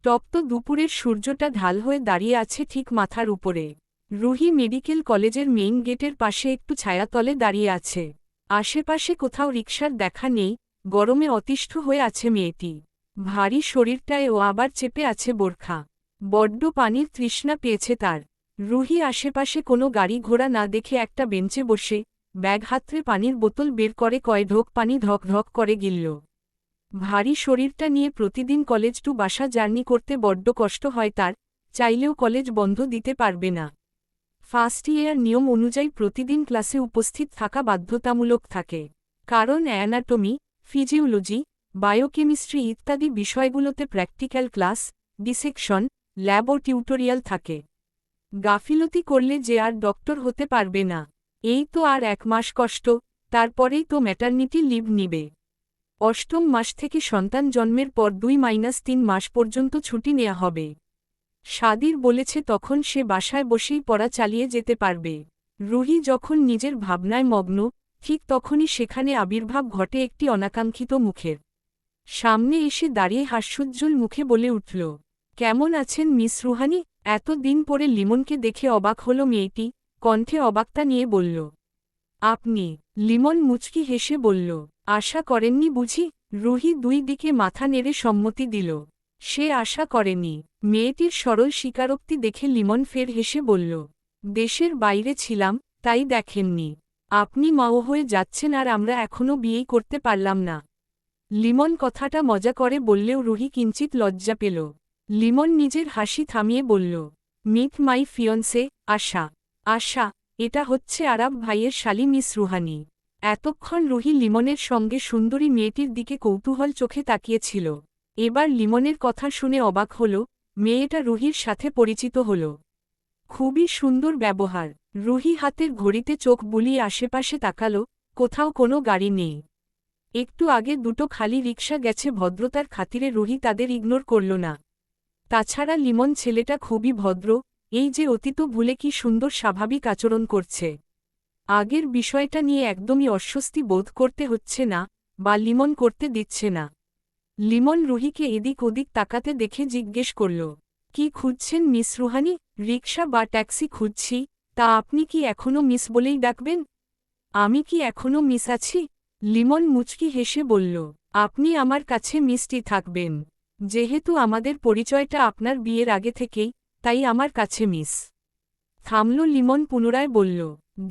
তপ্ত দুপুরের সূর্যটা ঢাল হয়ে দাঁড়িয়ে আছে ঠিক মাথার উপরে। রুহি মেডিকেল কলেজের মেইন গেটের পাশে একটু ছায়াতলে দাঁড়িয়ে আছে। আশেপাশে কোথাও রিকশার দেখা নেই, গরমে অতিষ্ঠ হয়ে আছে মেয়েটি। ভারী শরীরটায় ও আবার চেপে আছে বোরখা। বড্ড পানির তৃষ্ণা পেয়েছে তার। রুহি আশেপাশে কোনো গাড়ি ঘোড়া না দেখে একটা বেঞ্চে বসে ব্যাগ হাতড়ে পানির বোতল বের করে কয় ঢোক পানি ঢক ঢক করে গিলল। ভারী শরীরটা নিয়ে প্রতিদিন কলেজ টু বাসা জার্নি করতে বড্ড কষ্ট হয় তার, চাইলেও কলেজ বন্ধ দিতে পারবে না। ফার্স্ট ইয়ার নিয়ম অনুযায়ী প্রতিদিন ক্লাসে উপস্থিত থাকা বাধ্যতামূলক থাকে। কারণ অ্যানাটমি, ফিজিওলজি, বায়োকেমিস্ট্রি ইত্যাদি বিষয়গুলোতে প্র্যাকটিক্যাল ক্লাস, ডিসেকশন, ল্যাব ও টিউটোরিয়াল থাকে। গাফিলতি করলে যে আর ডক্টর হতে পারবে না। এই তো আর 1 মাস কষ্ট, তারপরেই তো ম্যাটারনিটি লিভ নিবে। অষ্টম মাস থেকে সন্তান জন্মের পর 2-3 মাস পর্যন্ত ছুটি নেওয়া হবে। সাদির বলেছে তখন সে বাসায় বসেই পড়া চালিয়ে যেতে পারবে। রুহি যখন নিজের ভাবনায় মগ্ন, ঠিক তখনই সেখানে আবির্ভাব ঘটে একটি অনাকাঙ্ক্ষিত মুখের। সামনে এসে দাঁড়িয়ে হাস্যোজ্জ্বল মুখে বলে উঠল, কেমন আছেন মিস রুহানি? এত দিন পরে লিমনকে দেখে অবাক হল মেয়েটি, কণ্ঠে অবাকতা নিয়ে বলল, আপনি? লিমন মুচকি হেসে বলল, আশা করেননি বুঝি? রুহি 2 দিকে মাথা নেড়ে সম্মতি দিল। সে আশা করেনি। মেয়েটির সরল স্বীকারোক্তি দেখে লিমন ফের হেসে বলল, দেশের বাইরে ছিলাম, তাই দেখেননি। আপনি মাও হয়ে যাচ্ছেন আর আমরা এখনও বিয়েই করতে পারলাম না। লিমন কথাটা মজা করে বললেও রুহি কিঞ্চিত লজ্জা পেল। লিমন নিজের হাসি থামিয়ে বলল, মিট মাই ফিয়ন্সে, আশা। আশা, এটা হচ্ছে আরাব ভাইয়ের শালী মিস রুহানি। এতক্ষণ রুহি লিমনের সঙ্গে সুন্দরী মেয়েটির দিকে কৌতূহল চোখে তাকিয়েছিল। এবার লিমনের কথা শুনে অবাক হল, মেয়েটা রুহির সাথে পরিচিত হল। খুবই সুন্দর ব্যবহার। রুহি হাতের ঘড়িতে চোখ বুলিয়ে আশেপাশে তাকাল, কোথাও কোনো গাড়ি নেই। একটু আগে 2টো খালি রিকশা গেছে ভদ্রতার খাতিরে রুহি তাদের ইগনোর করল না। তাছাড়া লিমন ছেলেটা খুবই ভদ্র, এই যে অতীত ভুলে কি সুন্দর স্বাভাবিক আচরণ করছে। আগের বিষয়টা নিয়ে একদমই অস্বস্তি বোধ করতে হচ্ছে না, বা লিমন করতে দিচ্ছে না। লিমন রুহিকে এদিক ওদিক তাকাতে দেখে জিজ্ঞেস করল, কি খুঁজছেন মিস রুহানি? রিকশা বা ট্যাক্সি খুঁজছি। তা আপনি কি এখনও মিস বলেই ডাকবেন? আমি কি এখনও মিস আছি? লিমন মুচকি হেসে বলল, আপনি আমার কাছে মিষ্টি থাকবেন। যেহেতু আমাদের পরিচয়টা আপনার বিয়ের আগে থেকেই, তাই আমার কাছে মিস। থামল লিমন পুনরায় বলল,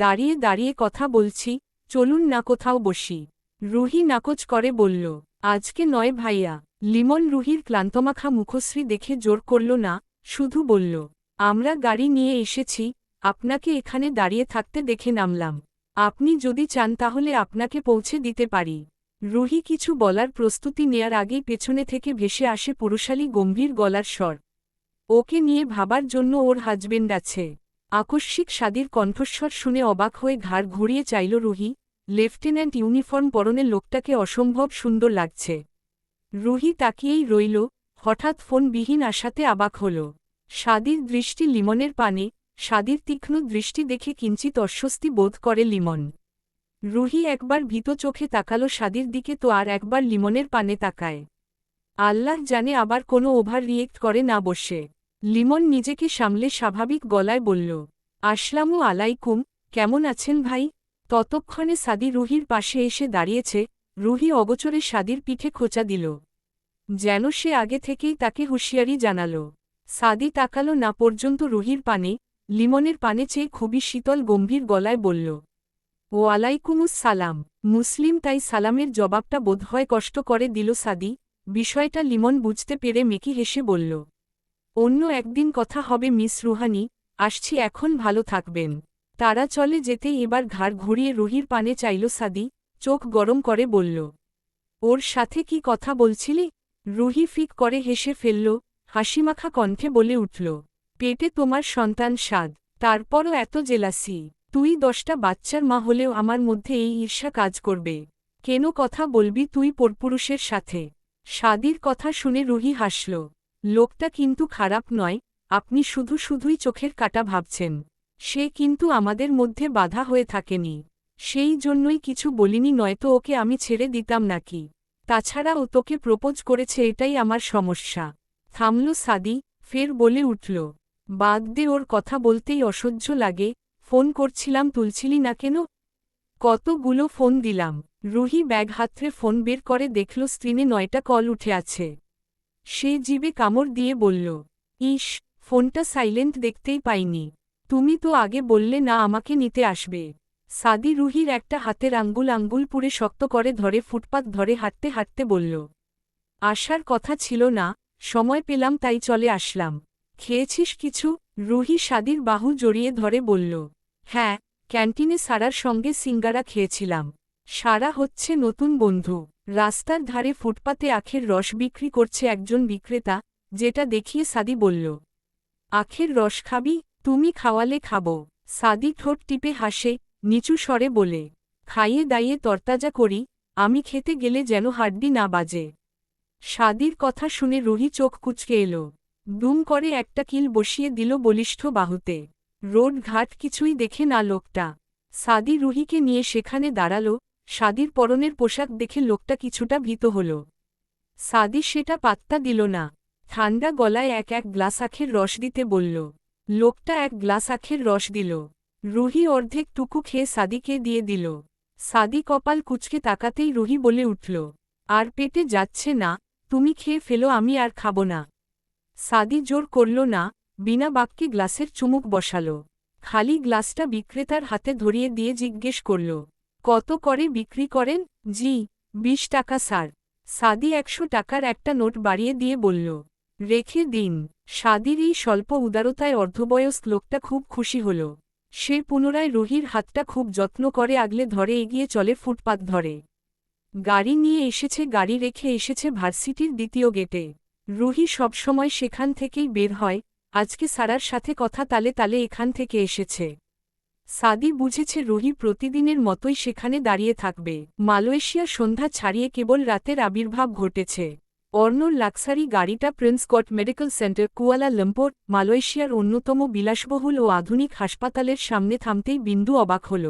দাঁড়িয়ে দাঁড়িয়ে কথা বলছি, চলুন না কোথাও বসি। রুহি নাকচ করে বলল, আজকে নয় ভাইয়া। লিমন রুহির ক্লান্তমাখা মুখশ্রী দেখে জোর করল না, শুধু বলল, আমরা গাড়ি নিয়ে এসেছি, আপনাকে এখানে দাঁড়িয়ে থাকতে দেখে নামলাম। আপনি যদি চান তাহলে আপনাকে পৌঁছে দিতে পারি। রুহি কিছু বলার প্রস্তুতি নেয়ার আগেই পেছনে থেকে ভেসে আসে পুরুষালী গম্ভীর গলার স্বর, ওকে নিয়ে ভাবার জন্য ওর হাজবেন্ড আছে। আকস্মিক সাদির কণ্ঠস্বর শুনে অবাক হয়ে ঘাড় ঘুরিয়ে চাইল রুহি। লেফটেন্যান্ট ইউনিফর্ম পরনের লোকটাকে অসম্ভব সুন্দর লাগছে। রুহি তাকিয়েই রইল, হঠাৎ ফোনবিহীন আশাতে অবাক হল। সাদির দৃষ্টি লিমনের পানে, সাদির তীক্ষ্ণ দৃষ্টি দেখে কিঞ্চিত অস্বস্তি বোধ করে লিমন। রুহি একবার ভীত চোখে তাকালো সাদির দিকে তো আর একবার লিমনের পানে তাকায়। আল্লাহ জানে আবার কোনো ওভার রিয়েক্ট করে না বসে। লিমন নিজেকে সামলে স্বাভাবিক গলায় বলল, আসসালামু আলাইকুম, কেমন আছেন ভাই? ততক্ষণে সাদি রুহির পাশে এসে দাঁড়িয়েছে। রুহি অগোচরে সাদির পিঠে খোঁচা দিল, যেন সে আগে থেকেই তাকে হুঁশিয়ারি জানাল। সাদি তাকালো না পর্যন্ত রুহির পানে, লিমনের পানে চেয়ে খুবই শীতল গম্ভীর গলায় বলল, ওয়ালাইকুমুস সালাম। মুসলিম তাই সালামের জবাবটা বোধহয় কষ্ট করে দিল সাদি। বিষয়টা লিমন বুঝতে পেরে মেকি হেসে বলল, অন্য একদিন কথা হবে মিস রুহানি, আসছি এখন, ভালো থাকবেন। তারা চলে যেতেই এবার ঘাড় ঘুরিয়ে রুহির পানে চাইল সাদি, চোখ গরম করে বলল, ওর সাথে কি কথা বলছিলি? রুহি ফিক করে হেসে ফেলল, হাসিমাখা কণ্ঠে বলে উঠল, পেটে তোমার সন্তান সাদ, তারপরও এত জেলাসি? তুই 10টা বাচ্চার মা হলেও আমার মধ্যে এই ঈর্ষা কাজ করবে? কেন কথা বলবি তুই পরপুরুষের সাথে? সাদির কথা শুনে রুহি হাসল, লোকটা কিন্তু খারাপ নয়, আপনি শুধু শুধুই চোখের কাটা ভাবছেন। সে কিন্তু আমাদের মধ্যে বাধা হয়ে থাকেনি, সেই জন্যই কিছু বলিনি, নয়তো ওকে আমি ছেড়ে দিতাম নাকি? তাছাড়া ও তোকে প্রপোজ করেছে, এটাই আমার সমস্যা। থামল সাদি, ফের বলে উঠল, বাদ দে, ওর কথা বলতেই অসহ্য লাগে। ফোন করছিলাম, তুলছিলি না কেন? কতগুলো ফোন দিলাম। রুহি ব্যাগ হাতড়ে ফোন বের করে দেখল স্ক্রিনে 9টা কল উঠে আছে। সে জিভে কামড় দিয়ে বলল, ইস, ফোনটা সাইলেন্ট দেখতেই পাইনি। তুমি তো আগে বললে না আমাকে নিতে আসবে। সাদি রুহির একটা হাতের আঙ্গুল পুড়ে শক্ত করে ধরে ফুটপাত ধরে হাঁটতে হাঁটতে বলল, আসার কথা ছিল না, সময় পেলাম তাই চলে আসলাম। খেয়েছিস কিছু? রুহি সাদির বাহু জড়িয়ে ধরে বলল, হ্যাঁ, ক্যান্টিনে সারার সঙ্গে সিঙ্গারা খেয়েছিলাম। সারা হচ্ছে নতুন বন্ধু। রাস্তার ধারে ফুটপাতে আখের রস বিক্রি করছে একজন বিক্রেতা, যেটা দেখিয়ে সাদি বলল, আখের রস খাবি? তুমি খাওয়ালে খাবো। সাদি ঠোঁট টিপে হাসে, নিচু স্বরে বলে, খাইয়ে দাইয়ে তরতাজা করি, আমি খেতে গেলে যেন হাড্ডি না বাজে। সাদির কথা শুনে রুহি চোখ কুঁচকে এলো। দুম করে একটা কিল বসিয়ে দিল বলিষ্ঠ বাহুতে। রোড ঘাট কিছুই দেখে না লোকটা। সাদি রুহিকে নিয়ে সেখানে দাঁড়াল। সাদির পরনের পোশাক দেখে লোকটা কিছুটা ভীত হল। সাদি সেটা পাত্তা দিল না। ঠান্ডা গলায় এক এক গ্লাস আখের রস দিতে বলল। লোকটা এক গ্লাস আখের রস দিল। রুহি অর্ধেক টুকু খেয়ে সাদিকে দিয়ে দিল। সাদি কপাল কুঁচকে তাকাতেই রুহি বলে উঠল, আর পেটে যাচ্ছে না, তুমি খেয়ে ফেলো, আমি আর খাব না। সাদি জোর করল না, বিনা বাক্যে গ্লাসের চুমুক বসাল। খালি গ্লাসটা বিক্রেতার হাতে ধরিয়ে দিয়ে জিজ্ঞেস করল, কত করে বিক্রি করেন? জি, 20 টাকা স্যার। সাদি 100 টাকার একটা নোট বাড়িয়ে দিয়ে বলল, রেখে দিন। সাদির এই স্বল্প উদারতায় অর্ধবয়স্ক লোকটা খুব খুশি হল। সে পুনরায় রুহির হাতটা খুব যত্ন করে আগলে ধরে এগিয়ে চলে ফুটপাত ধরে। গাড়ি নিয়ে এসেছে, গাড়ি রেখে এসেছে ভার্সিটির দ্বিতীয় গেটে। রুহি সবসময় সেখান থেকেই বের হয়, আজকে সারার সাথে কথা তালে তালে এখান থেকে এসেছে। সাদি বুঝেছে রুহি প্রতিদিনের মতোই সেখানে দাঁড়িয়ে থাকবে। মালয়েশিয়া সন্ধ্যা ছাড়িয়ে কেবল রাতের আবির্ভাব ঘটেছে। অর্ণর লাক্সারি গাড়িটা প্রিন্স কট মেডিকেল সেন্টার, কুয়ালা লাম্পুর, মালয়েশিয়ার অন্যতম বিলাসবহুল ও আধুনিক হাসপাতালের সামনে থামতেই বিন্দু অবাক হল।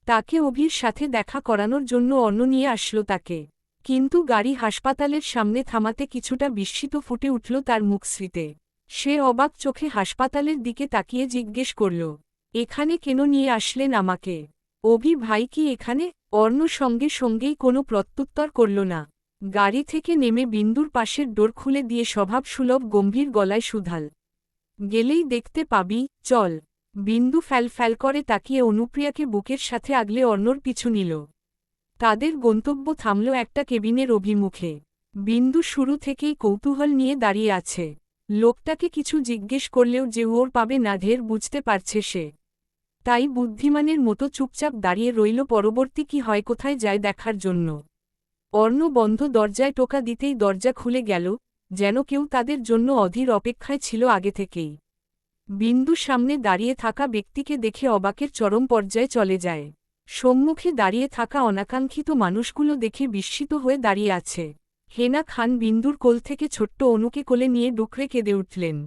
তাকে অভির সাথে দেখা করানোর জন্য অর্ণ নিয়ে আসলো তাকে। কিন্তু গাড়ি হাসপাতালের সামনে থামাতে কিছুটা বিস্মিত ফুটে উঠল তার মুখশ্রীতে। সে অবাক চোখে হাসপাতালের দিকে তাকিয়ে জিজ্ঞেস করল, এখানে কেন নিয়ে আসলেন আমাকে? অভি ভাই কি এখানে? অর্ণ সঙ্গে সঙ্গেই কোনো প্রত্যুত্তর করল না। গাড়ি থেকে নেমে বিন্দুর পাশের ডোর খুলে দিয়ে স্বভাবসুলভ গম্ভীর গলায় শুধাল, গেলেই দেখতে পাবি, চল। বিন্দু ফ্যাল করে তাকিয়ে অনুপ্রিয়াকে বুকের সাথে আগলে অর্ণর পিছু নিল। তাদের গন্তব্য থামল একটা কেবিনের অভিমুখে। বিন্দু শুরু থেকেই কৌতূহল নিয়ে দাঁড়িয়ে আছে। লোকটাকে কিছু জিজ্ঞেস করলেও যে ওর পাবে না ঢের বুঝতে পারছে সে। তাই বুদ্ধিমানের মতো চুপচাপ দাঁড়িয়ে রইল পরবর্তী কি হয় কোথায় যায় দেখার জন্য। অর্ণ বন্ধ দরজায় টোকা দিতেই দরজা খুলে গেল, যেন কেউ তাদের জন্য অধীর অপেক্ষায় ছিল আগে থেকেই। বিন্দু সামনে দাঁড়িয়ে থাকা ব্যক্তিকে দেখে অবাকের চরম পর্যায়ে চলে যায়। সম্মুখে দাঁড়িয়ে থাকা অনাকাঙ্ক্ষিত মানুষগুলো দেখে বিস্মিত হয়ে দাঁড়িয়ে আছে। হেনা খান বিন্দুর কোল থেকে ছোট্ট অনুকে কোলে নিয়ে ডুকরে কেঁদে উঠলেন।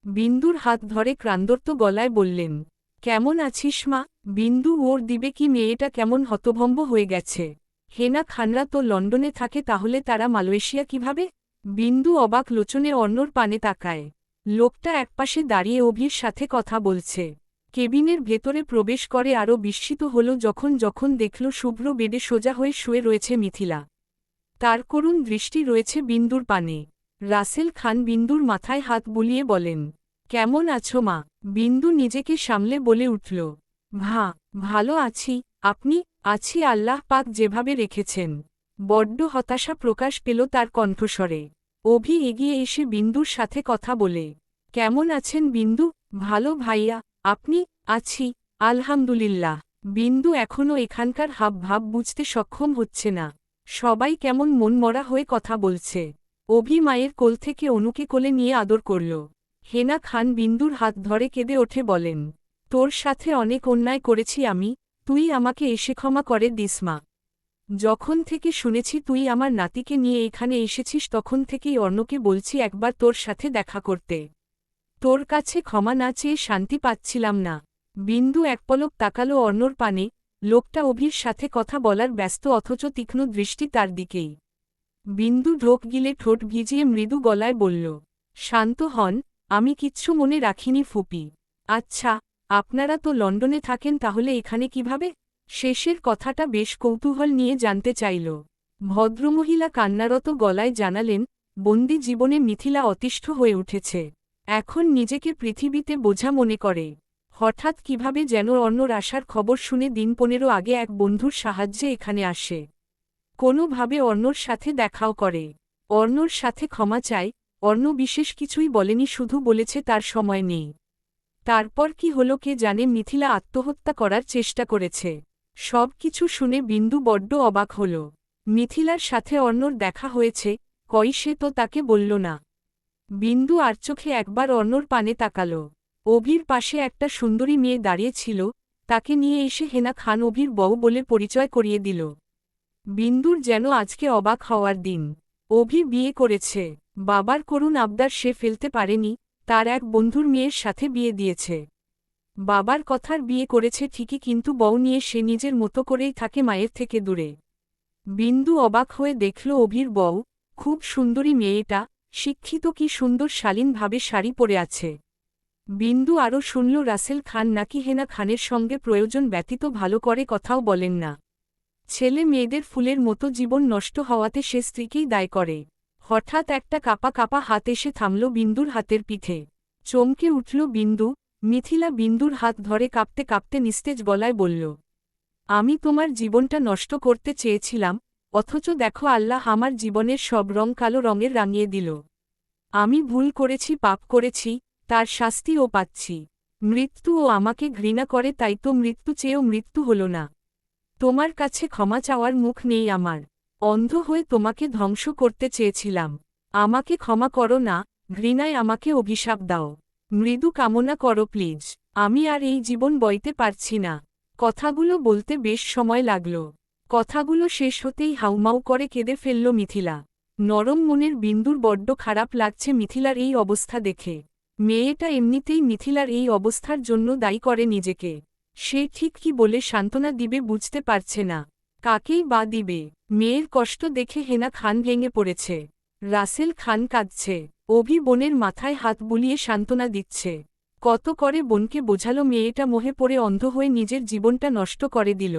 বিন্দুর হাত ধরে ক্রান্দর্ত গলায় বললেন, কেমন আছিস মা? বিন্দু ওর দিবে কি, মেয়েটা কেমন হতভম্ব হয়ে গেছে। হেনা খানরা তো লন্ডনে থাকে, তাহলে তারা মালয়েশিয়া কিভাবে? বিন্দু অবাক লোচনে অর্ণর পানে তাকায়। লোকটা একপাশে দাঁড়িয়ে অভির সাথে কথা বলছে। কেবিনের ভেতরে প্রবেশ করে আরও বিস্মিত হল যখন দেখল শুভ্র বেডে সোজা হয়ে শুয়ে রয়েছে মিথিলা। তার করুণ দৃষ্টি রয়েছে বিন্দুর পানে। রাসেল খান বিন্দুর মাথায় হাত বুলিয়ে বলেন, কেমন আছো মা? বিন্দু নিজেকে সামলে বলে উঠল, ভালো আছি। আপনি? আছি, আল্লাহ পাক যেভাবে রেখেছেন। বড্ড হতাশা প্রকাশ পেল তার কণ্ঠস্বরে। অভি এগিয়ে এসে বিন্দুর সাথে কথা বলে, কেমন আছেন বিন্দু? ভালো ভাইয়া, আপনি? আছি, আলহামদুলিল্লাহ। বিন্দু এখনও এখানকার হাবভাব বুঝতে সক্ষম হচ্ছে না। সবাই কেমন মনমরা হয়ে কথা বলছে। অভি মায়ের কোল থেকে অনুকে কোলে নিয়ে আদর করল। হেনা খান বিন্দুর হাত ধরে কেঁদে ওঠে বলেন, তোর সাথে অনেক অন্যায় করেছি আমি, তুই আমাকে এসে ক্ষমা করে দিস মা। যখন থেকে শুনেছি তুই আমার নাতিকে নিয়ে এখানে এসেছিস তখন থেকেই অর্ণকে বলছি একবার তোর সাথে দেখা করতে। তোর কাছে ক্ষমা না চেয়ে শান্তি পাচ্ছিলাম না। বিন্দু এক পলক তাকালো অর্ণর পানে। লোকটা অভির সাথে কথা বলার ব্যস্ত অথচ তীক্ষ্ণ দৃষ্টি তার দিকেই। বিন্দু ঢোক গিলে ঠোঁট ভিজিয়ে মৃদু গলায় বলল, শান্ত হন, আমি কিচ্ছু মনে রাখিনি ফুপি। আচ্ছা, আপনারা তো লন্ডনে থাকেন, তাহলে এখানে কিভাবে? শেষের কথাটা বেশ কৌতূহল নিয়ে জানতে চাইল। ভদ্রমহিলা কান্নারত গলায় জানালেন, বন্দি জীবনে মিথিলা অতিষ্ঠ হয়ে উঠেছে। এখন নিজেকে পৃথিবীতে বোঝা মনে করে। হঠাৎ কিভাবে যেন অর্ণর আসার খবর শুনে দিন 15 আগে এক বন্ধুর সাহায্যে এখানে আসে। কোনোভাবে অর্ণর সাথে দেখাও করে। অর্ণর সাথে ক্ষমা চায়। অর্ণ বিশেষ কিছুই বলেনি, শুধু বলেছে তার সময় নেই। তারপর কি হলো কে জানে। মিথিলা আত্মহত্যা করার চেষ্টা করেছে। সব কিছু শুনে বিন্দু বড্ড অবাক হল। মিথিলার সাথে অর্ণর দেখা হয়েছে, কই সে তো তাকে বলল না। বিন্দু আর চোখে একবার অর্ণর পানে তাকাল। অভির পাশে একটা সুন্দরী মেয়ে দাঁড়িয়ে ছিল, তাকে নিয়ে এসে হেনা খান অভির বউ বলে পরিচয় করিয়ে দিল। বিন্দুর যেন আজকে অবাক হওয়ার দিন। অভি বিয়ে করেছে। বাবার করুণ আবদার সে ফেলতে পারেনি, তার এক বন্ধুর মেয়ের সাথে বিয়ে দিয়েছে। বাবার কথার বিয়ে করেছে ঠিকই, কিন্তু বউ নিয়ে সে নিজের মতো করেই থাকে, মায়ের থেকে দূরে। বিন্দু অবাক হয়ে দেখল অভির বউ, খুব সুন্দরী মেয়েটা, শিক্ষিত, কি সুন্দর শালীনভাবে শাড়ি পরে আছে। বিন্দু আরও শুনল রাসেল খান নাকি হেনা খানের সঙ্গে প্রয়োজন ব্যতীত ভালো করে কথাও বলেন না। ছেলে মেয়েদের ফুলের মতো জীবন নষ্ট হওয়াতে সে স্ত্রীকেই দায় করে। হঠাৎ একটা কাপা কাপা হাত এসে থামল বিন্দুর হাতের পিঠে। চমকে উঠল বিন্দু। মিথিলা বিন্দুর হাত ধরে কাঁপতে কাঁপতে নিস্তেজ গলায় বলল, আমি তোমার জীবনটা নষ্ট করতে চেয়েছিলাম, অথচ দেখো আল্লাহ আমার জীবনের সব রং কালো রঙের রাঙিয়ে দিল। আমি ভুল করেছি, পাপ করেছি, তার শাস্তিও পাচ্ছি। মৃত্যুও আমাকে ঘৃণা করে, তাই তো মৃত্যু চেয়েও মৃত্যু হল না। তোমার কাছে ক্ষমা চাওয়ার মুখ নেই আমার। অন্ধ হয়ে তোমাকে ধ্বংস করতে চেয়েছিলাম। আমাকে ক্ষমা করো না, ঘৃণায় আমাকে অভিশাপ দাও। মৃদু কামনা করো প্লিজ। আমি আর এই জীবন বইতে পারছি না। কথাগুলো বলতে বেশ সময় লাগল। কথাগুলো শেষ হতেই হাউমাউ করে কেঁদে ফেলল মিথিলা। নরম মনের বিন্দুর বড্ড খারাপ লাগছে মিথিলার এই অবস্থা দেখে। মেয়েটা এমনিতেই মিথিলার এই অবস্থার জন্য দায়ী করে নিজেকে। সে ঠিক কি বলে সান্ত্বনা দিবে বুঝতে পারছে না। কাকেই বা দিবে। মেয়ের কষ্ট দেখে হেনা খান ভেঙে পড়েছে। রাসেল খান কাঁদছে। অভি বোনের মাথায় হাত বুলিয়ে সান্ত্বনা দিচ্ছে। কত করে বোনকে বোঝালো, মেয়েটা মোহে পড়ে অন্ধ হয়ে নিজের জীবনটা নষ্ট করে দিল।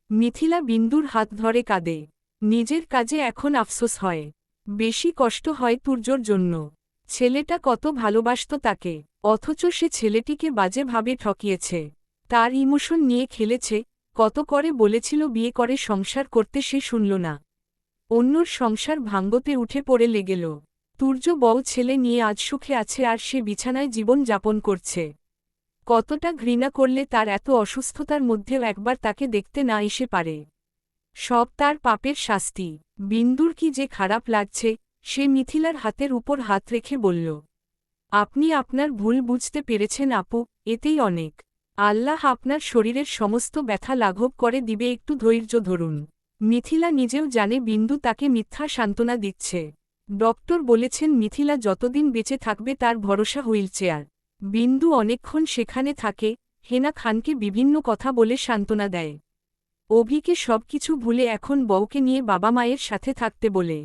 মিথিলা বিন্দুর হাত ধরে কাঁদে। নিজের কাজে এখন আফসোস হয়। বেশি কষ্ট হয় তুর্যর জন্য। ছেলেটা কত ভালোবাসত তাকে, অথচ সে ছেলেটিকে বাজেভাবে ঠকিয়েছে। তার ইমোশন নিয়ে খেলেছে। কত করে বলেছিল বিয়ে করে সংসার করতে, সে শুনল না। অন্যর সংসার ভাঙ্গতে উঠে পড়ে লেগেল। তুর্য বউ ছেলে নিয়ে আজ সুখে আছে, আর সে বিছানায় জীবন যাপন করছে। কতটা ঘৃণা করলে তার এত অসুস্থতার মধ্যেও একবার তাকে দেখতে না এসে পারে। সব তার পাপের শাস্তি। বিন্দুর কি যে খারাপ লাগছে। সে মিথিলার হাতের উপর হাত রেখে বলল, আপনি আপনার ভুল বুঝতে পেরেছেন আপু, এতেই অনেক। আল্লাহ আপনার শরীরের সমস্ত ব্যথা লাঘব করে দিবে, একটু ধৈর্য ধরুন। মিথিলা নিজেও জানে বিন্দু তাকে মিথ্যা সান্ত্বনা দিচ্ছে। ডক্টর বলেছেন মিথিলা যতদিন বেঁচে থাকবে তার ভরসা হুইলচেয়ার। বিন্দু অনেকক্ষণ সেখানে থাকে, হেনা খানকে বিভিন্ন কথা বলে সান্ত্বনা দেয়। অভিকে সবকিছু ভুলে এখন বউকে নিয়ে বাবা মায়ের সাথে থাকতে বলে।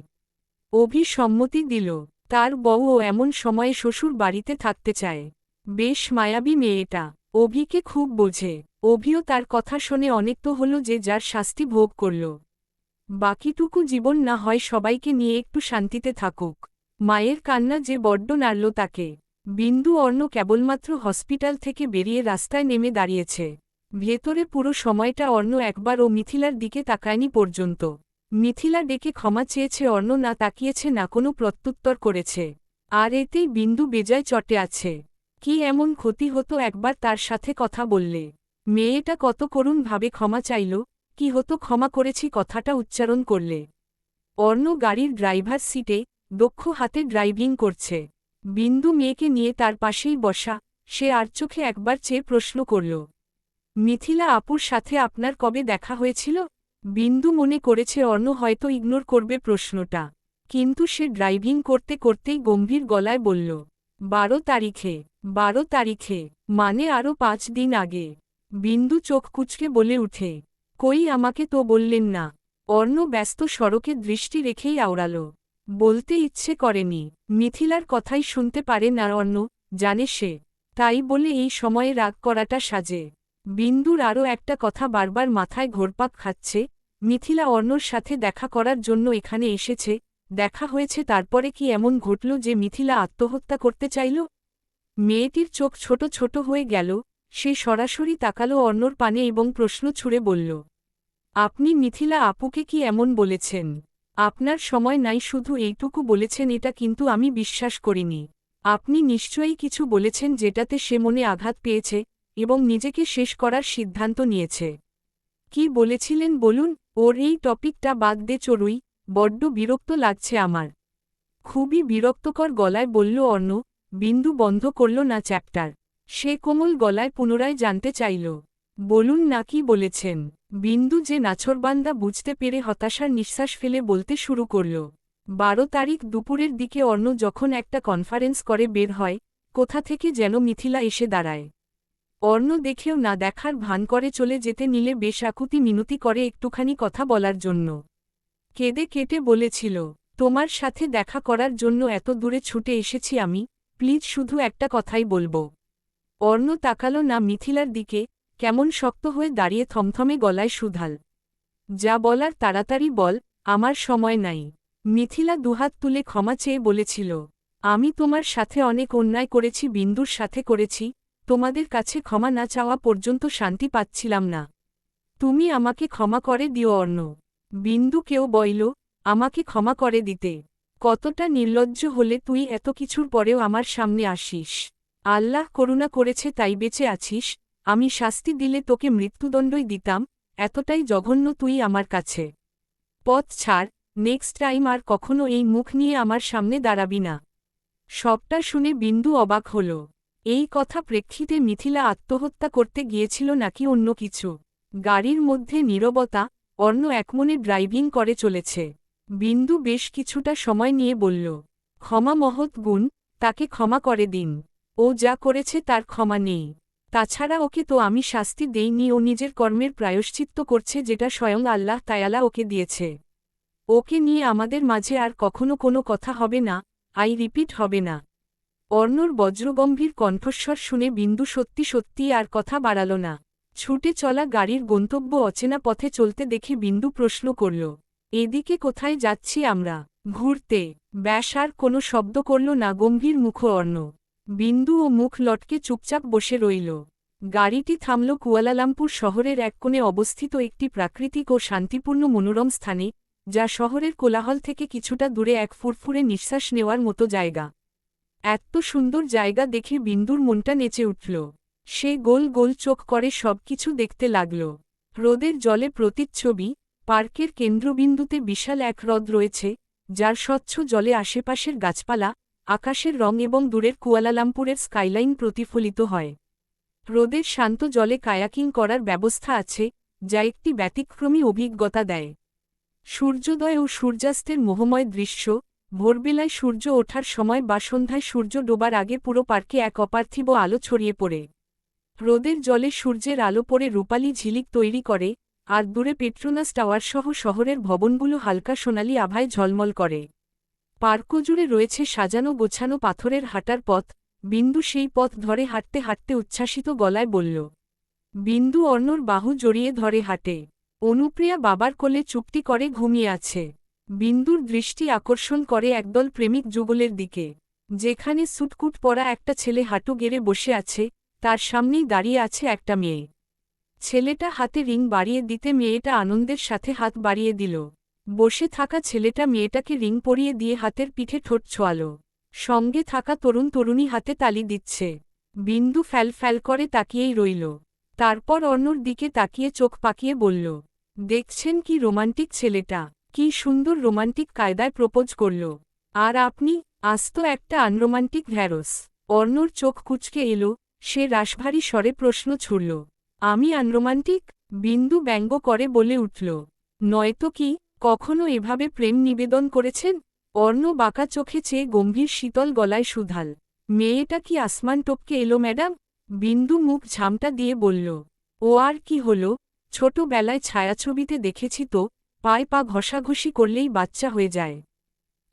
অভি সম্মতি দিল। তার বউও এমন সময়ে শ্বশুর বাড়িতে থাকতে চায়। বেশ মায়াবী মেয়েটা, অভিকে খুব বোঝে। অভিও তার কথা শুনে অনেক তো হল যে যার শাস্তি ভোগ করল। বাকিটুকু জীবন না হয় সবাইকে নিয়ে একটু শান্তিতে থাকুক। মায়ের কান্না যে বড্ড নাড়ল তাকে। বিন্দু অর্ণ কেবলমাত্র হসপিটাল থেকে বেরিয়ে রাস্তায় নেমে দাঁড়িয়েছে। ভেতরে পুরো সময়টা অর্ণ একবারও মিথিলার দিকে তাকায়নি পর্যন্ত। মিথিলা ডেকে ক্ষমা চেয়েছে, অর্ণ না তাকিয়েছে, না কোনো প্রত্যুত্তর করেছে। আর এতেই বিন্দু বেজায় চটে আছে। কি এমন ক্ষতি হতো একবার তার সাথে কথা বললে? মেয়েটা কত করুণভাবে ক্ষমা চাইল। কি হতো ক্ষমা করেছি কথাটা উচ্চারণ করলে? অর্ণ গাড়ির ড্রাইভার সিটে দক্ষ হাতে ড্রাইভিং করছে। বিন্দু মেয়েকে নিয়ে তার পাশেই বসা। সে আর চোখে একবার চেয়ে প্রশ্ন করল, মিথিলা আপুর সাথে আপনার কবে দেখা হয়েছিল? বিন্দু মনে করেছে অর্ণ হয়তো ইগনোর করবে প্রশ্নটা, কিন্তু সে ড্রাইভিং করতে করতেই গম্ভীর গলায় বলল, 12 তারিখে। 12 তারিখে মানে আরও 5 দিন আগে। বিন্দু চোখ কুঁচকে বলে উঠে, কই আমাকে তো বললেন না। অর্ণ ব্যস্ত সড়কে দৃষ্টি রেখেই আওড়াল। বলতে ইচ্ছে করেনি, মিথিলার কথাই শুনতে পারে না অর্ণ, জানে সে। তাই বলে এই সময়ে রাগ করাটা সাজে। বিন্দুর আরও একটা কথা বারবার মাথায় ঘোরপাক খাচ্ছে, মিথিলা অর্ণর সাথে দেখা করার জন্য এখানে এসেছে, দেখা হয়েছে, তারপরে কি এমন ঘটল যে মিথিলা আত্মহত্যা করতে চাইল? মেয়েটির চোখ ছোট ছোট হয়ে গেল, সে সরাসরি তাকালো অর্ণর পানে এবং প্রশ্ন ছুড়ে বলল, আপনি মিথিলা আপুকে কি এমন বলেছেন? আপনার সময় নাই শুধু এইটুকু বলেছেন, এটা কিন্তু আমি বিশ্বাস করিনি। আপনি নিশ্চয়ই কিছু বলেছেন যেটাতে সে মনে আঘাত পেয়েছে এবং নিজেকে শেষ করার সিদ্ধান্ত নিয়েছে। কি বলেছিলেন বলুন? ওর এই টপিকটা বাদ দে চড়ুই, বড্ড বিরক্ত লাগছে আমার। খুবই বিরক্তকর গলায় বলল অর্ণ। বিন্দু বন্ধ করল না চ্যাপ্টার। সে কোমল গলায় পুনরায় জানতে চাইল, বলুন না কি বলেছেন? বিন্দু যে নাছোড়বান্দা বুঝতে পেরে হতাশার নিঃশ্বাস ফেলে বলতে শুরু করল, 12 তারিখ দুপুরের দিকে অর্ণ যখন একটা কনফারেন্স করে বের হয়, কোথা থেকে যেন মিথিলা এসে দাঁড়ায়। অর্ণ দেখেও না দেখার ভান করে চলে যেতে নিলে বেশ আকুতি মিনতি করে একটুখানি কথা বলার জন্য। কেঁদে কেটে বলেছিল, তোমার সাথে দেখা করার জন্য এত দূরে ছুটে এসেছি আমি, প্লিজ শুধু একটা কথাই বলবো। অর্ণ তাকালো না মিথিলার দিকে, কেমন শক্ত হয়ে দাঁড়িয়ে থমথমে গলায় শুধাল, যা বলার তাড়াতাড়ি বল, আমার সময় নাই। মিথিলা দুহাত তুলে ক্ষমা চেয়ে বলেছিল, আমি তোমার সাথে অনেক অন্যায় করেছি, বিন্দুর সাথে করেছি, তোমাদের কাছে ক্ষমা না চাওয়া পর্যন্ত শান্তি পাচ্ছিলাম না। তুমি আমাকে ক্ষমা করে দিও অর্ণ। বিন্দু কেউ বইল, আমাকে ক্ষমা করে দিতে? কতটা নির্লজ্জ হলে তুই এত কিছুর পরেও আমার সামনে আসিস? আল্লাহ করুণা করেছে তাই বেঁচে আছিস, আমি শাস্তি দিলে তোকে মৃত্যুদণ্ডই দিতাম, এতটাই জঘন্য তুই আমার কাছে। পথ ছাড়, নেক্সট টাইম আর কখনো এই মুখ নিয়ে আমার সামনে দাঁড়াবি না। সবটা শুনে বিন্দু অবাক হল। এই কথা প্রেক্ষিতে মিথিলা আত্মহত্যা করতে গিয়েছিল নাকি অন্য কিছু? গাড়ির মধ্যে নীরবতা, অর্ণ একমনে ড্রাইভিং করে চলেছে। বিন্দু বেশ কিছুটা সময় নিয়ে বলল, ক্ষমা মহৎ গুণ, তাকে ক্ষমা করে দিন। ও যা করেছে তার ক্ষমা নেই। তাছাড়া ওকে তো আমি শাস্তি দেইনি, ও নিজের কর্মের প্রায়শ্চিত্ত করছে যেটা স্বয়ং আল্লাহ তায়ালা ওকে দিয়েছে। ওকে নিয়ে আমাদের মাঝে আর কখনো কোনো কথা হবে না, আই রিপিট হবে না। অর্ণর বজ্রগম্ভীর কণ্ঠস্বর শুনে বিন্দু সত্যি সত্যি আর কথা বাড়াল না। ছুটে চলা গাড়ির গন্তব্য অচেনা পথে চলতে দেখে বিন্দু প্রশ্ন করল, এদিকে কোথায় যাচ্ছি আমরা? ঘুরতে। ব্যাস আর কোনো শব্দ করল না গম্ভীর মুখ অর্ণ। বিন্দু ও মুখ লটকে চুপচাপ বসে রইল। গাড়িটি থামল কুয়ালালামপুর শহরের এক কোণে অবস্থিত একটি প্রাকৃতিক ও শান্তিপূর্ণ মনোরম স্থানে, যা শহরের কোলাহল থেকে কিছুটা দূরে এক ফুরফুরে নিঃশ্বাস নেওয়ার মতো জায়গা। এত সুন্দর জায়গা দেখে বিন্দুর মনটা নেচে উঠল। সে গোল গোল চোখ করে সবকিছু দেখতে লাগল। হ্রদের জলে প্রতিচ্ছবি, পার্কের কেন্দ্রবিন্দুতে বিশাল এক হ্রদ রয়েছে, যার স্বচ্ছ জলে আশেপাশের গাছপালা, আকাশের রং এবং দূরের কুয়ালালামপুরের স্কাইলাইন প্রতিফলিত হয়। হ্রদের শান্ত জলে কায়াকিং করার ব্যবস্থা আছে, যা একটি ব্যতিক্রমী অভিজ্ঞতা দেয়। সূর্যোদয় ও সূর্যাস্তের মোহময় দৃশ্য, ভোরবেলায় সূর্য ওঠার সময় বা সন্ধ্যায় সূর্য ডোবার আগে পুরো পার্কে এক অপার্থিব আলো ছড়িয়ে পড়ে। হ্রদের জলে সূর্যের আলো পড়ে রূপালী ঝিলিক তৈরি করে, আর দূরে পেট্রোনাস টাওয়ারসহ শহরের ভবনগুলো হালকা সোনালি আভায় ঝলমল করে। পার্ক জুড়ে রয়েছে সাজানো গোছানো পাথরের হাঁটার পথ। বিন্দু সেই পথ ধরে হাঁটতে হাঁটতে উচ্ছ্বাসিত গলায় বলল, বিন্দু অর্ণর বাহু জড়িয়ে ধরে হাঁটে। অনুপ্রিয়া বাবার কোলে চুপটি করে ঘুমিয়ে আছে। বিন্দুর দৃষ্টি আকর্ষণ করে একদল প্রেমিক যুগলের দিকে, যেখানে সুটকুট পরা একটা ছেলে হাঁটু গেড়ে বসে আছে, তার সামনেই দাঁড়িয়ে আছে একটা মেয়ে। ছেলেটা হাতে রিং বাড়িয়ে দিতে মেয়েটা আনন্দের সাথে হাত বাড়িয়ে দিল। বসে থাকা ছেলেটা মেয়েটাকে রিং পরিয়ে দিয়ে হাতের পিঠে ঠোঁট ছোঁয়াল। সঙ্গে থাকা তরুণ তরুণী হাতে তালি দিচ্ছে। বিন্দু ফ্যাল ফ্যাল করে তাকিয়েই রইল। তারপর অর্ণর দিকে তাকিয়ে চোখ পাকিয়ে বলল, দেখছেন কি রোমান্টিক ছেলেটা, কি সুন্দর রোমান্টিক কায়দায় প্রপোজ করল। আর আপনি আস্ত একটা আনরোমান্টিক ভ্যারস। অর্ণর চোখ কুঁচকে এলো, সে রাশভারী স্বরে প্রশ্ন ছুড়ল, আমি আনরোমান্টিক? বিন্দু ব্যঙ্গ করে বলে উঠল, নয়তো কি, কখনো এভাবে প্রেম নিবেদন করেছেন? অর্ণ বাঁকা চোখে চেয়ে গম্ভীর শীতল গলায় শুধাল, মেয়েটা কি আসমান টপকে এলো ম্যাডাম? বিন্দু মুখ ঝামটা দিয়ে বলল, ও আর কি হলো, ছোটবেলায় ছায়াছবিতে দেখেছি তো, পায়ে পা ঘষাঘষি করলেই বাচ্চা হয়ে যায়।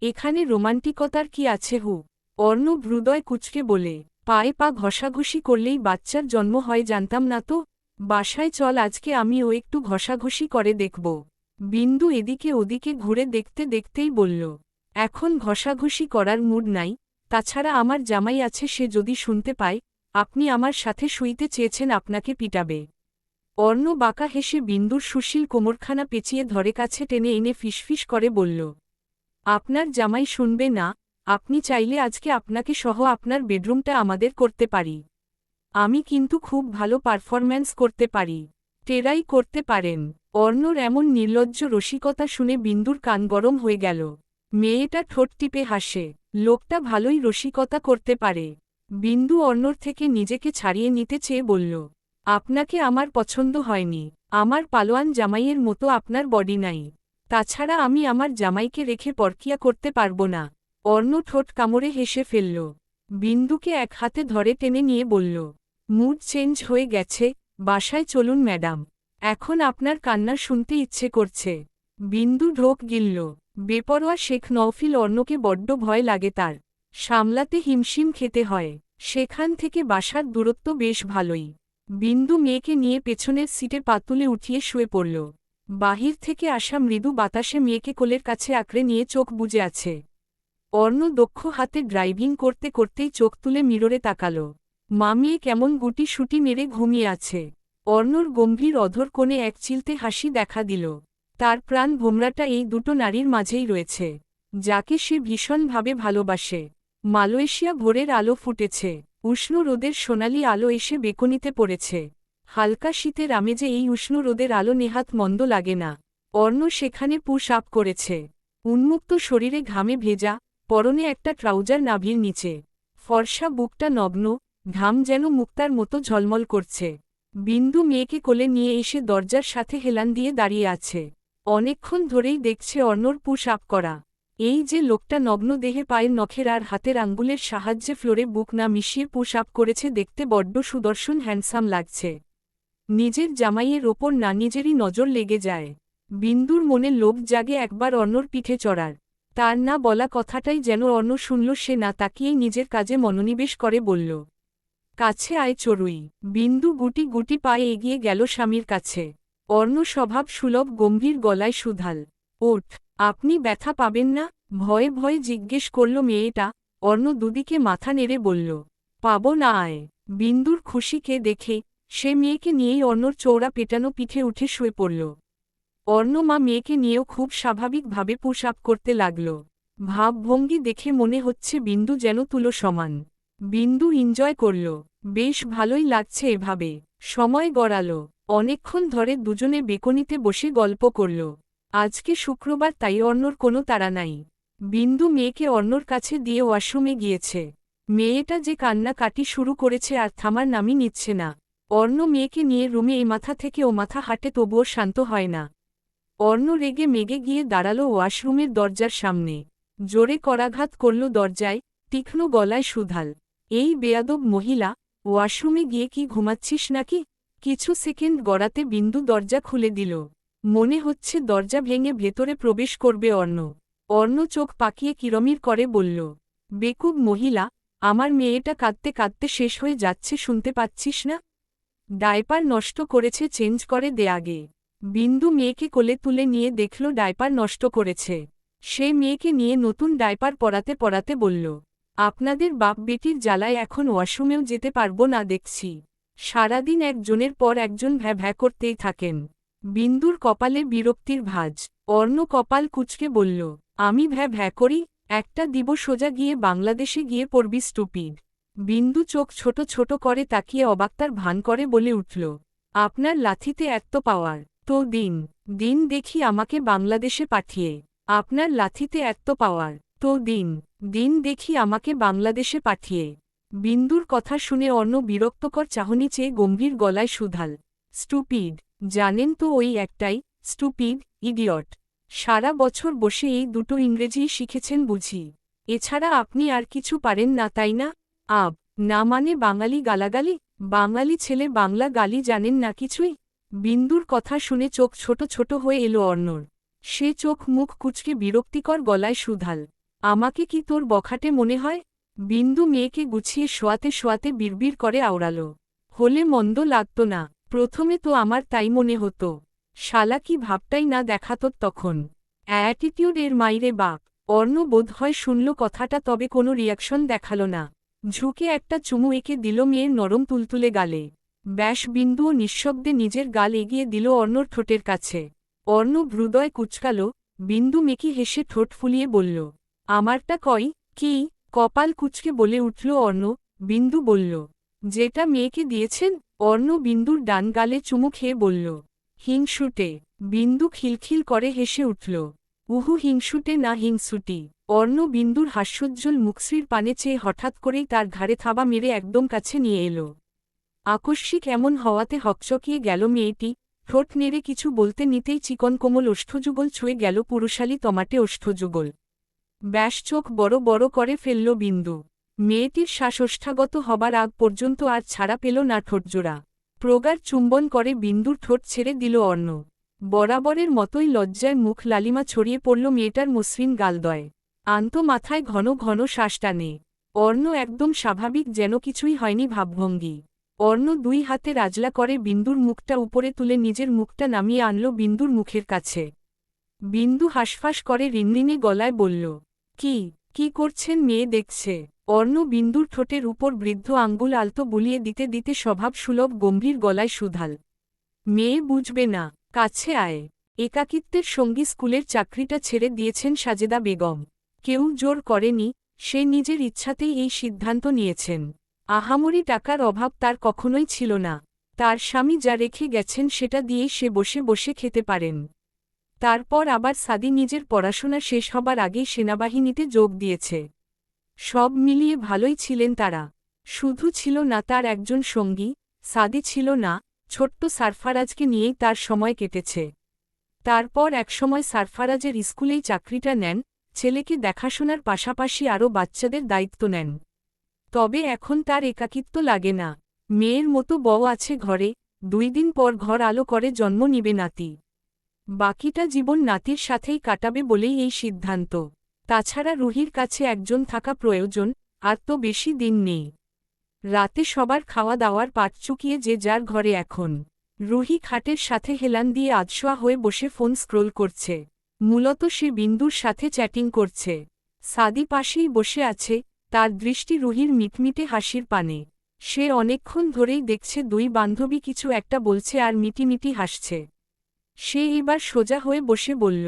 এখানে রোমান্টিকতার কি আছে হু? অর্ণব হৃদয় কুঁচকে বলে, পায়ে পা ঘষাঘষি করলেই বাচ্চার জন্ম হয় জানতাম না তো। বাসায় চল, আজকে আমিও একটু ঘষাঘষি করে দেখব। বিন্দু এদিকে ওদিকে ঘুরে দেখতে দেখতেই বলল, এখন ঘষাঘষি করার মুড নাই, তাছাড়া আমার জামাই আছে, সে যদি শুনতে পায় আপনি আমার সাথে শুইতে চেয়েছেন আপনাকে পিটাবে। অর্ণ বাঁকা হেসে বিন্দুর সুশীল কোমরখানা পেঁচিয়ে ধরে কাছে টেনে এনে ফিসফিস করে বলল, আপনার জামাই শুনবে না, আপনি চাইলে আজকে আপনাকে সহ আপনার বেডরুমটা আমাদের করতে পারি। আমি কিন্তু খুব ভালো পারফরম্যান্স করতে পারি। টেরাই করতে পারেন। অর্ণর এমন নির্লজ্জ রসিকতা শুনে বিন্দুর কান গরম হয়ে গেল। মেয়েটা ঠোঁট টিপে হাসে, লোকটা ভালোই রসিকতা করতে পারে। বিন্দু অর্ণর থেকে নিজেকে ছাড়িয়ে নিতে চেয়ে বলল, আপনাকে আমার পছন্দ হয়নি। আমার পালোয়ান জামাইয়ের মতো আপনার বডি নাই। তাছাড়া আমি আমার জামাইকে রেখে পরকিয়া করতে পারব না। অর্ণ ঠোঁট কামড়ে হেসে ফেলল। বিন্দুকে এক হাতে ধরে টেনে নিয়ে বলল, মুড চেঞ্জ হয়ে গেছে, বাসায় চলুন ম্যাডাম। এখন আপনার কান্না শুনতে ইচ্ছে করছে। বিন্দু ঢোক গিলল। বেপরোয়া শেখ নওফিল অর্ণকে বড্ড ভয় লাগে তার। সামলাতে হিমশিম খেতে হয়। সেখান থেকে বাসার দূরত্ব বেশ ভালোই। বিন্দু মেয়েকে নিয়ে পেছনের সিটে পা তুলে উঠিয়ে শুয়ে পড়ল। বাহির থেকে আসা মৃদু বাতাসে মেয়েকে কোলের কাছে আঁকড়ে নিয়ে চোখ বুজে আছে। অর্ণ দক্ষ হাতে ড্রাইভিং করতে করতেই চোখ তুলে মিররে তাকাল। মা মেয়ে কেমন গুটি সুটি মেরে ঘুমিয়ে আছে। অর্ণর গম্ভীর অধর কোণে এক চিলতে হাসি দেখা দিল। তার প্রাণ ভোমরাটা এই দুটো নারীর মাঝেই রয়েছে, যাকে সে ভীষণভাবে ভালোবাসে। মালয়েশিয়া ভোরের আলো ফুটেছে। উষ্ণ রোদের সোনালি আলো এসে বেকনিতে পড়েছে। হালকা শীতের আমেজে এই উষ্ণ রোদের আলো নেহাত মন্দ লাগে না। অর্ণ সেখানে পুশ আপ করেছে। উন্মুক্ত শরীরে ঘামে ভেজা, পরনে একটা ট্রাউজার নাভির নিচে। ফর্সা বুকটা নগ্ন, ঘাম যেন মুক্তার মতো ঝলমল করছে। বিন্দু মেয়েকে কোলে নিয়ে এসে দরজার সাথে হেলান দিয়ে দাঁড়িয়ে আছে। অনেকক্ষণ ধরেই দেখছে অর্ণর পুশ আপ করা। এই যে লোকটা নগ্ন দেহে পায়ের নখের আর হাতের আঙ্গুলের সাহায্যে ফ্লোরে বুক না মিশিয়ে পুশ আপ করেছে, দেখতে বড্ড সুদর্শন হ্যান্ডসাম লাগছে। নিজের জামাইয়ের ওপর না নিজেরই নজর লেগে যায়। বিন্দুর মনে লোভ জাগে একবার অর্ণর পিঠে চড়ার। তার না বলা কথাটাই যেন অর্ণ শুনল, সে না তাকিয়েই নিজের কাজে মনোনিবেশ করে বলল, কাছে আয় চড়ুই। বিন্দু গুটি গুটি পায়ে এগিয়ে গেল স্বামীর কাছে। অর্ণ স্বভাব সুলভ গম্ভীর গলায় শুধাল, ওঠ, আপনি ব্যথা পাবেন না? ভয়ে ভয়ে জিজ্ঞেস করল মেয়েটা। অর্ণ দুদিকে মাথা নেড়ে বলল, পাব না আয়। বিন্দুর খুশিকে দেখে সে মেয়েকে নিয়েই অর্ণর চৌড়া পেটানো পিঠে উঠে শুয়ে পড়ল। অর্ণ মা মেয়েকে নিয়েও খুব স্বাভাবিকভাবে পুশ আপ করতে লাগল। ভাবভঙ্গি দেখে মনে হচ্ছে বিন্দু যেন তুলো সমান। বিন্দু এনজয় করল। বেশ ভালোই লাগছে এভাবে। সময় গড়াল। অনেকক্ষণ ধরে দুজনে বেকনিতে বসে গল্প করল। আজকে শুক্রবার, তাই অর্ণর কোনো তাড়া নাই। বিন্দু মেয়েকে অর্ণর কাছে দিয়ে ওয়াশরুমে গিয়েছে। মেয়েটা যে কান্নাকাটি শুরু করেছে আর থামার নামই নিচ্ছে না। অর্ণ মেয়েকে নিয়ে রুমে এই মাথা থেকে ও মাথা হাঁটে, তবুও শান্ত হয় না। অর্ণ রেগে মেগে গিয়ে দাঁড়াল ওয়াশরুমের দরজার সামনে। জোরে করাঘাত করল দরজায়, তীক্ষ্ণ গলায় শুধাল, এই বেয়াদব মহিলা, ওয়াশরুমে গিয়ে কি ঘুমাচ্ছিস নাকি? কিছু সেকেন্ড গড়াতে বিন্দু দরজা খুলে দিল। মনে হচ্ছে দরজা ভেঙে ভেতরে প্রবেশ করবে অর্ণ। অর্ণ চোখ পাকিয়ে কিরমির করে বলল, বেকুব মহিলা, আমার মেয়েটা কাঁদতে কাঁদতে শেষ হয়ে যাচ্ছে, শুনতে পাচ্ছিস না? ডায়পার নষ্ট করেছে, চেঞ্জ করে দে আগে। বিন্দু মেয়েকে কোলে তুলে নিয়ে দেখল ডায়পার নষ্ট করেছে। সে মেয়েকে নিয়ে নতুন ডায়পার পরাতে পরাতে বলল, আপনাদের বাপ বেটির জ্বালায় এখন ওয়াশরুমেও যেতে পারবো না দেখছি। সারাদিন একজনের পর একজন ভ্যা ভ্যা করতেই থাকেন। বিন্দুর কপালে বিরক্তির ভাঁজ। অর্ণ কপাল কুঁচকে বলল, আমি ভ্যা ভ্যা করি? একটা দিব সোজা গিয়ে বাংলাদেশে গিয়ে পড়বি স্টুপিড। বিন্দু চোখ ছোট ছোট করে তাকিয়ে অবাক্তার ভান করে বলে উঠল, আপনার লাথিতে এত পাওয়ার? তো দিন দিন দেখি আমাকে বাংলাদেশে পাঠিয়ে। আপনার লাথিতে এত পাওয়ার? তো দিন দিন দেখি আমাকে বাংলাদেশে পাঠিয়ে। বিন্দুর কথা শুনে অর্ণ বিরক্তকর চাহনি চেয়ে গম্ভীর গলায় শুধাল, স্টুপিড? জানেন তো ওই একটাই, স্টুপিড, ইডিয়ট। সারা বছর বসে এই দুটো ইংরেজিই শিখেছেন বুঝি। এছাড়া আপনি আর কিছু পারেন না, তাই না? আব না মানে বাঙালি গালাগালি? বাঙালি ছেলে বাংলা গালি জানেন না কিছুই? বিন্দুর কথা শুনে চোখ ছোট ছোট হয়ে এলো অর্ণর। সে চোখ মুখ কুচকে বিরক্তিকর গলায় শুধাল, আমাকে কি তোর বখাটে মনে হয়? বিন্দু মেয়েকে গুছিয়ে শোয়াতে শোয়াতে বিড়বিড় করে আওড়াল, হলে মন্দ লাগত না, প্রথমে তো আমার তাই মনে হতো। শালা কি ভাবটাই না দেখাত তখন। অ্যাটিটিউড এর মাইরে বাপ। অর্ণ বোধ হয় শুনল কথাটা, তবে কোনো রিয়াকশন দেখাল না। ঝুঁকে একটা চুমু এঁকে দিল মেয়ের নরম তুলতুলে গালে। ব্যাস বিন্দুও নিঃশব্দে নিজের গাল এগিয়ে দিল অর্ণর ঠোঁটের কাছে। অর্ণ হৃদয় কুচকাল। বিন্দু মেকি হেসে ঠোঁট ফুলিয়ে বলল, আমারটা কই? কি? কপাল কুচকে বলে উঠল অর্ণ। বিন্দু বলল, যেটা মেয়েকে দিয়েছেন। অর্ণ বিন্দুর ডান গালে চুমু খেয়ে বলল, হিংসুটে। বিন্দু খিলখিল করে হেসে উঠল, উহু হিংসুটে না হিংসুটি। অর্ণ বিন্দুর হাস্যোজ্জ্বল মুখশ্রীর পানে চেয়ে হঠাৎ করেই তার ঘাড়ে থাবা মেরে একদম কাছে নিয়ে এলো। আকস্মিক এমন হওয়াতে হকচকিয়ে গেল মেয়েটি। ঠোঁট নেড়ে কিছু বলতে নিতেই চিকন কোমল ওষ্ঠযুগল ছুঁয়ে গেল পুরুষালী তমাটে ওষ্ঠযুগল। ব্যাস চোখ বড় বড় করে ফেলল বিন্দু। মেয়েটির শ্বাসোষ্ঠাগত হবার আগ পর্যন্ত আর ছাড়া পেল না ঠোঁটজোড়া। প্রগাঢ় চুম্বন করে বিন্দুর ঠোঁট ছেড়ে দিল অর্ণ। বরাবরের মতোই লজ্জায় মুখ লালিমা ছড়িয়ে পড়ল মেয়েটার মসৃণ গালদয়ে। আন্ত মাথায় ঘন ঘন শ্বাস টানে। অর্ণ একদম স্বাভাবিক, যেন কিছুই হয়নি ভাবভঙ্গি। অর্ণ দুই হাতে রাজলা করে বিন্দুর মুখটা উপরে তুলে নিজের মুখটা নামিয়ে আনল বিন্দুর মুখের কাছে। বিন্দু হাঁসফাঁস করে রিনরিনে গলায় বলল, কি করছেন? মেয়ে দেখছে। অর্ণ বিন্দুর ঠোঁটের উপর বৃদ্ধ আঙ্গুল আলতো বুলিয়ে দিতে দিতে স্বভাবসুলভ গম্ভীর গলায় শুধাল, মেয়ে বুঝবে না, কাছে আয়। একাকিত্বের সঙ্গী স্কুলের চাকরিটা ছেড়ে দিয়েছেন সাজেদা বেগম। কেউ জোর করেনি, সে নিজের ইচ্ছাতেই এই সিদ্ধান্ত নিয়েছেন। আহামরি টাকার অভাব তার কখনোই ছিল না। তার স্বামী যা রেখে গেছেন সেটা দিয়েই সে বসে বসে খেতে পারেন। তারপর আবার সাদি নিজের পড়াশোনা শেষ হবার আগেই সেনাবাহিনীতে যোগ দিয়েছে। সব মিলিয়ে ভালোই ছিলেন তারা। শুধু ছিল না তার একজন সঙ্গী, সাদি ছিল না। ছোট্ট সারফারাজকে নিয়েই তার সময় কেটেছে। তারপর একসময় সারফারাজের স্কুলেই চাকরিটা নেন, ছেলেকে দেখাশোনার পাশাপাশি আরও বাচ্চাদের দায়িত্ব নেন। তবে এখন তার একাকিত্ব লাগে না। মেয়ের মতো বউ আছে ঘরে, 2 দিন পর ঘর আলো করে জন্ম নিবে নাতি। বাকিটা জীবন নাতির সাথেই কাটাবে বলেই এই সিদ্ধান্ত। তাছাড়া রুহির কাছে একজন থাকা প্রয়োজন, আর তো বেশি দিন নেই। রাতে সবার খাওয়া দাওয়ার পাট চুকিয়ে যে যার ঘরে এখন। রুহি খাটের সাথে হেলান দিয়ে আধশোয়া হয়ে বসে ফোন স্ক্রোল করছে। মূলত সে বিন্দুর সাথে চ্যাটিং করছে। সাদি পাশেই বসে আছে, তার দৃষ্টি রুহির মিটমিটে হাসির পানে। সে অনেকক্ষণ ধরেই দেখছে দুই বান্ধবী কিছু একটা বলছে আর মিটিমিটি হাসছে। সে এবার সোজা হয়ে বসে বলল,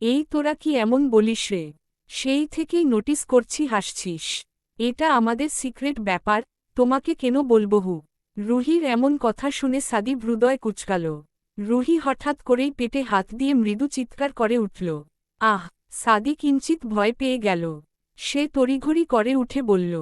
এই তোরা কি এমন বলিস রে? সেই থেকেই নোটিস করছি হাসছিস। এটা আমাদের সিক্রেট ব্যাপার, তোমাকে কেন বলবহু? রুহির এমন কথা শুনে সাদি হৃদয় কুচকাল। রুহি হঠাৎ করেই পেটে হাত দিয়ে মৃদু চিৎকার করে উঠল। আহ! সাদি কিঞ্চিত ভয় পেয়ে গেল। সে তড়িঘড়ি করে উঠে বলল,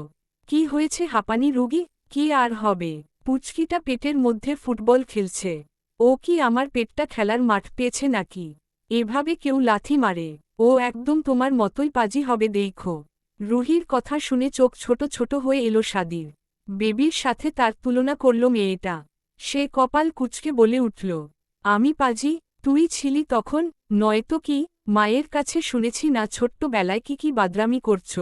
কি হয়েছে হাঁপানি রুগী? কি আর হবে, পুচকিটা পেটের মধ্যে ফুটবল খেলছে। ও কি আমার পেটটা খেলার মাঠ পেয়েছে নাকি? এভাবে কেউ লাথি মারে? ও একদম তোমার মতোই পাজি হবে দেইখো। রুহির কথা শুনে চোখ ছোট ছোট হয়ে এলো সাদির। বেবির সাথে তার তুলনা করল মেয়েটা। সে কপাল কুঁচকে বলে উঠল, আমি পাজি? তুই ছিলি তখন, নয়তো কি? মায়ের কাছে শুনেছি না ছোট্টবেলায় কি বাদরামি করছ।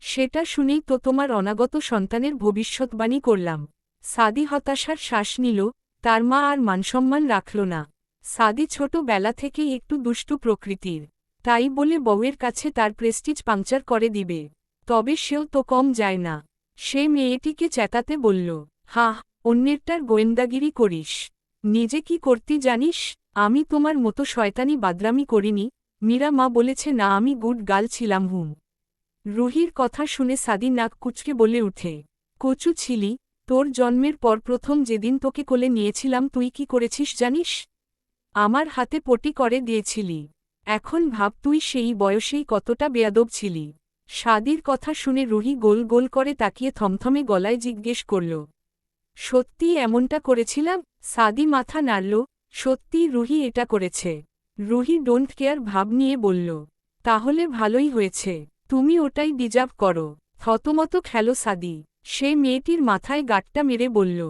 সেটা শুনেই তো তোমার অনাগত সন্তানের ভবিষ্যৎবাণী করলাম। সাদি হতাশার শ্বাস নিল। তার মা আর মানসম্মান রাখল না। সাদি ছোটবেলা থেকেই একটু দুষ্টু প্রকৃতির, তাই বলে বউয়ের কাছে তার প্রেস্টিজ পাংচার করে দিবে? তবে সেও তো কম যায় না। সে মেয়েটিকে চেতাতে বলল, হাহ, অন্যেরটার গোয়েন্দাগিরি করিস, নিজে কি করতি জানিস? আমি তোমার মতো শয়তানি বাদরামি করিনি। মীরা মা বলেছে না আমি গুড গার্ল ছিলাম। হুম। রুহির কথা শুনে সাদি নাক কুচকে বলে উঠে, কচু ছিলি। তোর জন্মের পর প্রথম যেদিন তোকে কোলে নিয়েছিলাম তুই কি করেছিস জানিস? আমার হাতে পটি করে দিয়েছিলি। এখন ভাব তুই সেই বয়সেই কতটা বেয়াদব ছিলি। সাদির কথা শুনে রুহি গোল গোল করে তাকিয়ে থমথমে গলায় জিজ্ঞেস করল, সত্যি এমনটা করেছিলাম? সাদি মাথা নাড়ল, সত্যি রুহি এটা করেছে। রুহি ডোন্ট কেয়ার ভাব নিয়ে বলল, তাহলে ভালোই হয়েছে, তুমি ওটাই ডিজার্ভ করো। থতমত খেলো সাদি। সে মেয়েটির মাথায় গাঁটটা মেরে বলল,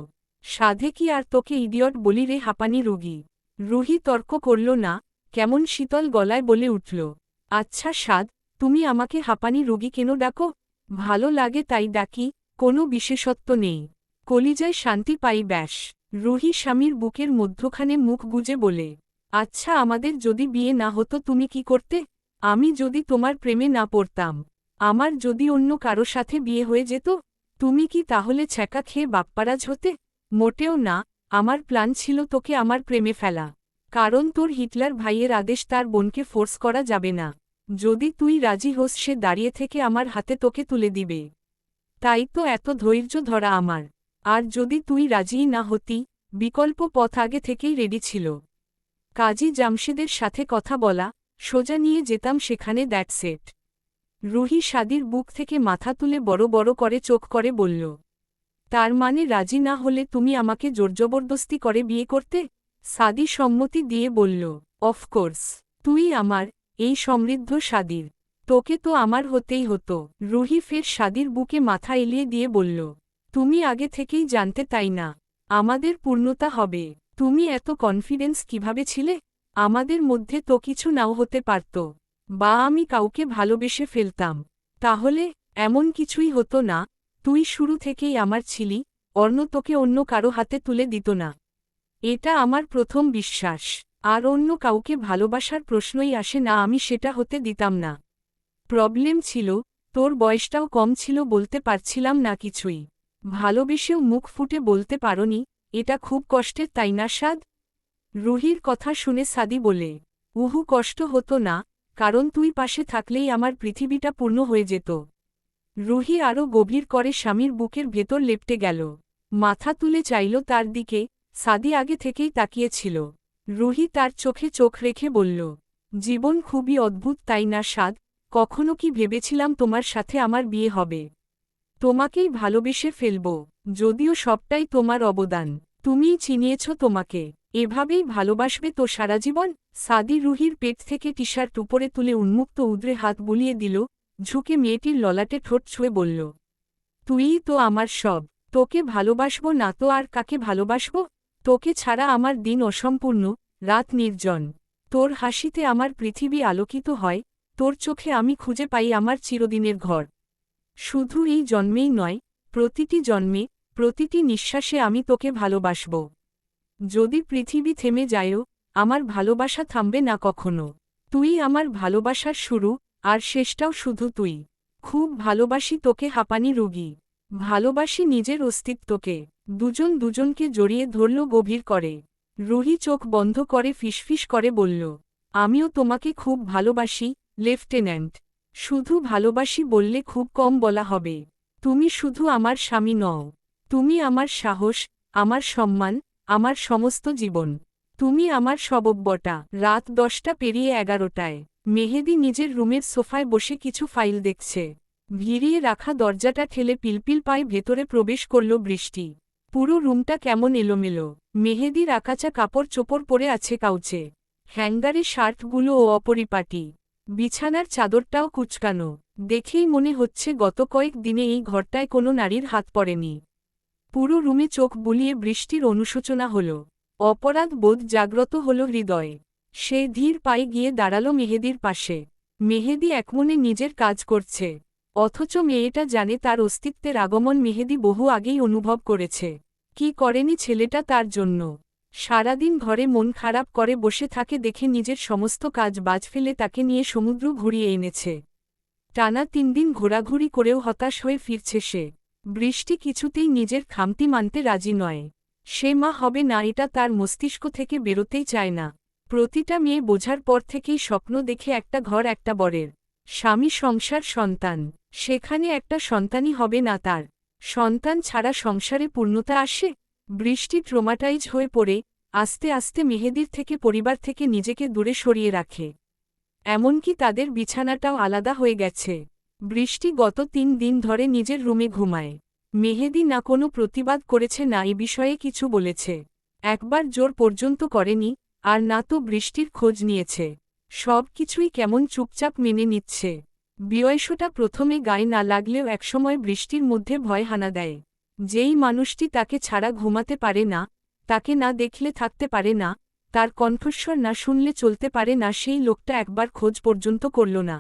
সাধে কি আর তোকে ইডিয়ট বলি রে হাঁপানি রোগী? রুহি তর্ক করল না, কেমন শীতল গলায় বলে উঠল, আচ্ছা সাদ, তুমি আমাকে হাঁপানি রোগী কেন ডাকো? ভালো লাগে তাই ডাকি, কোনো বিশেষত্ব নেই। কলিজায় শান্তি পাই ব্যাস। রুহি স্বামীর বুকের মধ্যখানে মুখ গুজে বলে, আচ্ছা আমাদের যদি বিয়ে না হতো তুমি কি করতে? আমি যদি তোমার প্রেমে না পড়তাম, আমার যদি অন্য কারো সাথে বিয়ে হয়ে যেত, তুমি কি তাহলে ছ্যাঁকা খেয়ে বাপ্পারাজ হতে? মোটেও না, আমার প্ল্যান ছিল তোকে আমার প্রেমে ফেলা। কারণ তোর হিটলার ভাইয়ের আদেশ তার বোনকে ফোর্স করা যাবে না। যদি তুই রাজি হোস সে দাঁড়িয়ে থেকে আমার হাতে তোকে তুলে দিবে। তাই তো এত ধৈর্য ধরা আমার। আর যদি তুই রাজিই না হতি, বিকল্প পথ আগে থেকেই রেডি ছিল। কাজী জামশেদের সাথে কথা বলা, সোজা নিয়ে যেতাম সেখানে, দ্যাটস ইট। রুহি সাদির বুক থেকে মাথা তুলে বড় বড় করে চোখ করে বলল, তার মানে রাজি না হলে তুমি আমাকে জোরজবরদস্তি করে বিয়ে করতে? সাদি সম্মতি দিয়ে বলল, অফকোর্স, তুই আমার, এই সমৃদ্ধ সাদির, তোকে তো আমার হতেই হতো। রুহি ফের সাদির বুকে মাথা এলিয়ে দিয়ে বলল, তুমি আগে থেকেই জানতে তাই না আমাদের পূর্ণতা হবে? তুমি এত কনফিডেন্স কিভাবে ছিলে? আমাদের মধ্যে তো কিছু নাও হতে পারত, বা আমি কাউকে ভালোবেসে ফেলতাম, তাহলে এমন কিছুই হতো না। তুই শুরু থেকেই আমার ছিলি, অন্য তোকে অন্য কারো হাতে তুলে দিত না। এটা আমার প্রথম বিশ্বাস। আর অন্য কাউকে ভালোবাসার প্রশ্নই আসে না, আমি সেটা হতে দিতাম না। প্রবলেম ছিল, তোর বয়সটাও কম ছিল, বলতে পারছিলাম না কিছুই। ভালোবেসেও মুখ ফুটে বলতে পারোনি, এটা খুব কষ্টের তাই না সাদ? রুহির কথা শুনে সাদি বলে, উহু কষ্ট হতো না, কারণ তুই পাশে থাকলেই আমার পৃথিবীটা পূর্ণ হয়ে যেত। রুহি আরও গভীর করে স্বামীর বুকের ভেতর লেপটে গেল, মাথা তুলে চাইল তার দিকে। সাদি আগে থেকেই তাকিয়েছিল। রুহি তার চোখে চোখ রেখে বলল, জীবন খুবই অদ্ভুত তাই না সাদ? কখনো কি ভেবেছিলাম তোমার সাথে আমার বিয়ে হবে? তোমাকেই ভালোবেসে ফেলব, যদিও সবটাই তোমার অবদান। তুমিই চিনিয়েছ তোমাকে, এভাবেই ভালোবাসবে তো সারা জীবন? সাদি রুহির পেট থেকে টি শার্ট উপরে তুলে উন্মুক্ত উদ্রে হাত বুলিয়ে দিল, ঝুঁকে মেয়েটির ললাটে ঠোঁট ছুঁয়ে বলল, তুইই তো আমার সব। তোকে ভালোবাসব না তো আর কাকে ভালোবাসব? তোকে ছাড়া আমার দিন অসম্পূর্ণ, রাত নির্জন। তোর হাসিতে আমার পৃথিবী আলোকিত হয়, তোর চোখে আমি খুঁজে পাই আমার চিরদিনের ঘর। শুধু এই জন্মেই নয়, প্রতিটি জন্মে, প্রতিটি নিঃশ্বাসে আমি তোকে ভালোবাসব। যদি পৃথিবী থেমে যায়ও, আমার ভালোবাসা থামবে না কখনো। তুই আমার ভালোবাসার শুরু, আর শেষটাও শুধু তুই। খুব ভালোবাসি তোকে হাঁপানি রোগী। ভালোবাসি নিজের অস্তিত্বকে। দুজন দুজনকে জড়িয়ে ধরল গভীর করে। রুহি চোখ বন্ধ করে ফিসফিস করে বলল, আমিও তোমাকে খুব ভালোবাসি, লেফটেন্যান্ট। শুধু ভালোবাসি বললে খুব কম বলা হবে। তুমি শুধু আমার স্বামী নও, তুমি আমার সাহস, আমার সম্মান, আমার সমস্ত জীবন। তুমি আমার সবব্বটা। রাত 10টা পেরিয়ে 11টায় মেহেদি নিজের রুমের সোফায় বসে কিছু ফাইল দেখছে। ভিড়িয়ে রাখা দরজাটা ঠেলে পিলপিল পায়ে ভেতরে প্রবেশ করল বৃষ্টি। পুরো রুমটা কেমন এলোমেলো। মেহেদির আকাচা কাপড় চোপড় পরে আছে কাউচে। হ্যাঙ্গারে শার্টগুলো ও অপরিপাটি। বিছানার চাদরটাও কুচকানো। দেখেই মনে হচ্ছে গত কয়েক দিনে এই ঘরটায় কোনো নারীর হাত পড়েনি। পুরো রুমে চোখ বুলিয়ে বৃষ্টির অনুশোচনা হল। অপরাধ বোধ জাগ্রত হল হৃদয়ে। সে ধীর পায়ে গিয়ে দাঁড়াল মেহেদির পাশে। মেহেদি একমনে নিজের কাজ করছে, অথচ মেয়েটা জানে তার অস্তিত্বের আগমন মেহেদি বহু আগেই অনুভব করেছে। কি করেনি ছেলেটা তার জন্য? সারাদিন ঘরে মন খারাপ করে বসে থাকে দেখে নিজের সমস্ত কাজ বাজ ফেলে তাকে নিয়ে সমুদ্র ঘুরিয়ে এনেছে। টানা 3 দিন ঘোরাঘুরি করেও হতাশ হয়ে ফিরছে সে। বৃষ্টি কিছুতেই নিজের খামতি মানতে রাজি নয়। সে মা হবে না এটা তার মস্তিষ্ক থেকে বেরোতেই চায় না। প্রতিটা মেয়ে বোঝার পর থেকেই স্বপ্ন দেখে একটা ঘর, একটা বরের, স্বামী, সংসার, সন্তান। সেখানে একটা সন্তানই হবে না তার। সন্তান ছাড়া সংসারে পূর্ণতা আসে? বৃষ্টি ট্রমাটাইজ হয়ে পড়ে আস্তে আস্তে মেহেদির থেকে, পরিবার থেকে নিজেকে দূরে সরিয়ে রাখে। এমনকি তাদের বিছানাটাও আলাদা হয়ে গেছে। বৃষ্টি গত 3 দিন ধরে নিজের রুমে ঘুমায়। মেহেদি না কোনো প্রতিবাদ করেছে, না এ বিষয়ে কিছু বলেছে। একবার জোর পর্যন্ত করেনি, আর না তো বৃষ্টির খোঁজ নিয়েছে। সব কিছুই কেমন চুপচাপ মেনে নিচ্ছে। বয়সটা প্রথমে গায়ে না লাগলেও একসময় বৃষ্টির মধ্যে ভয় হানা দেয়। যেই মানুষটি তাকে ছাড়া ঘুমাতে পারে না, তাকে না দেখলে থাকতে পারে না, তার কণ্ঠস্বর না শুনলে চলতে পারে না। সেই লোকটা একবার খোঁজ পর্যন্ত করল না।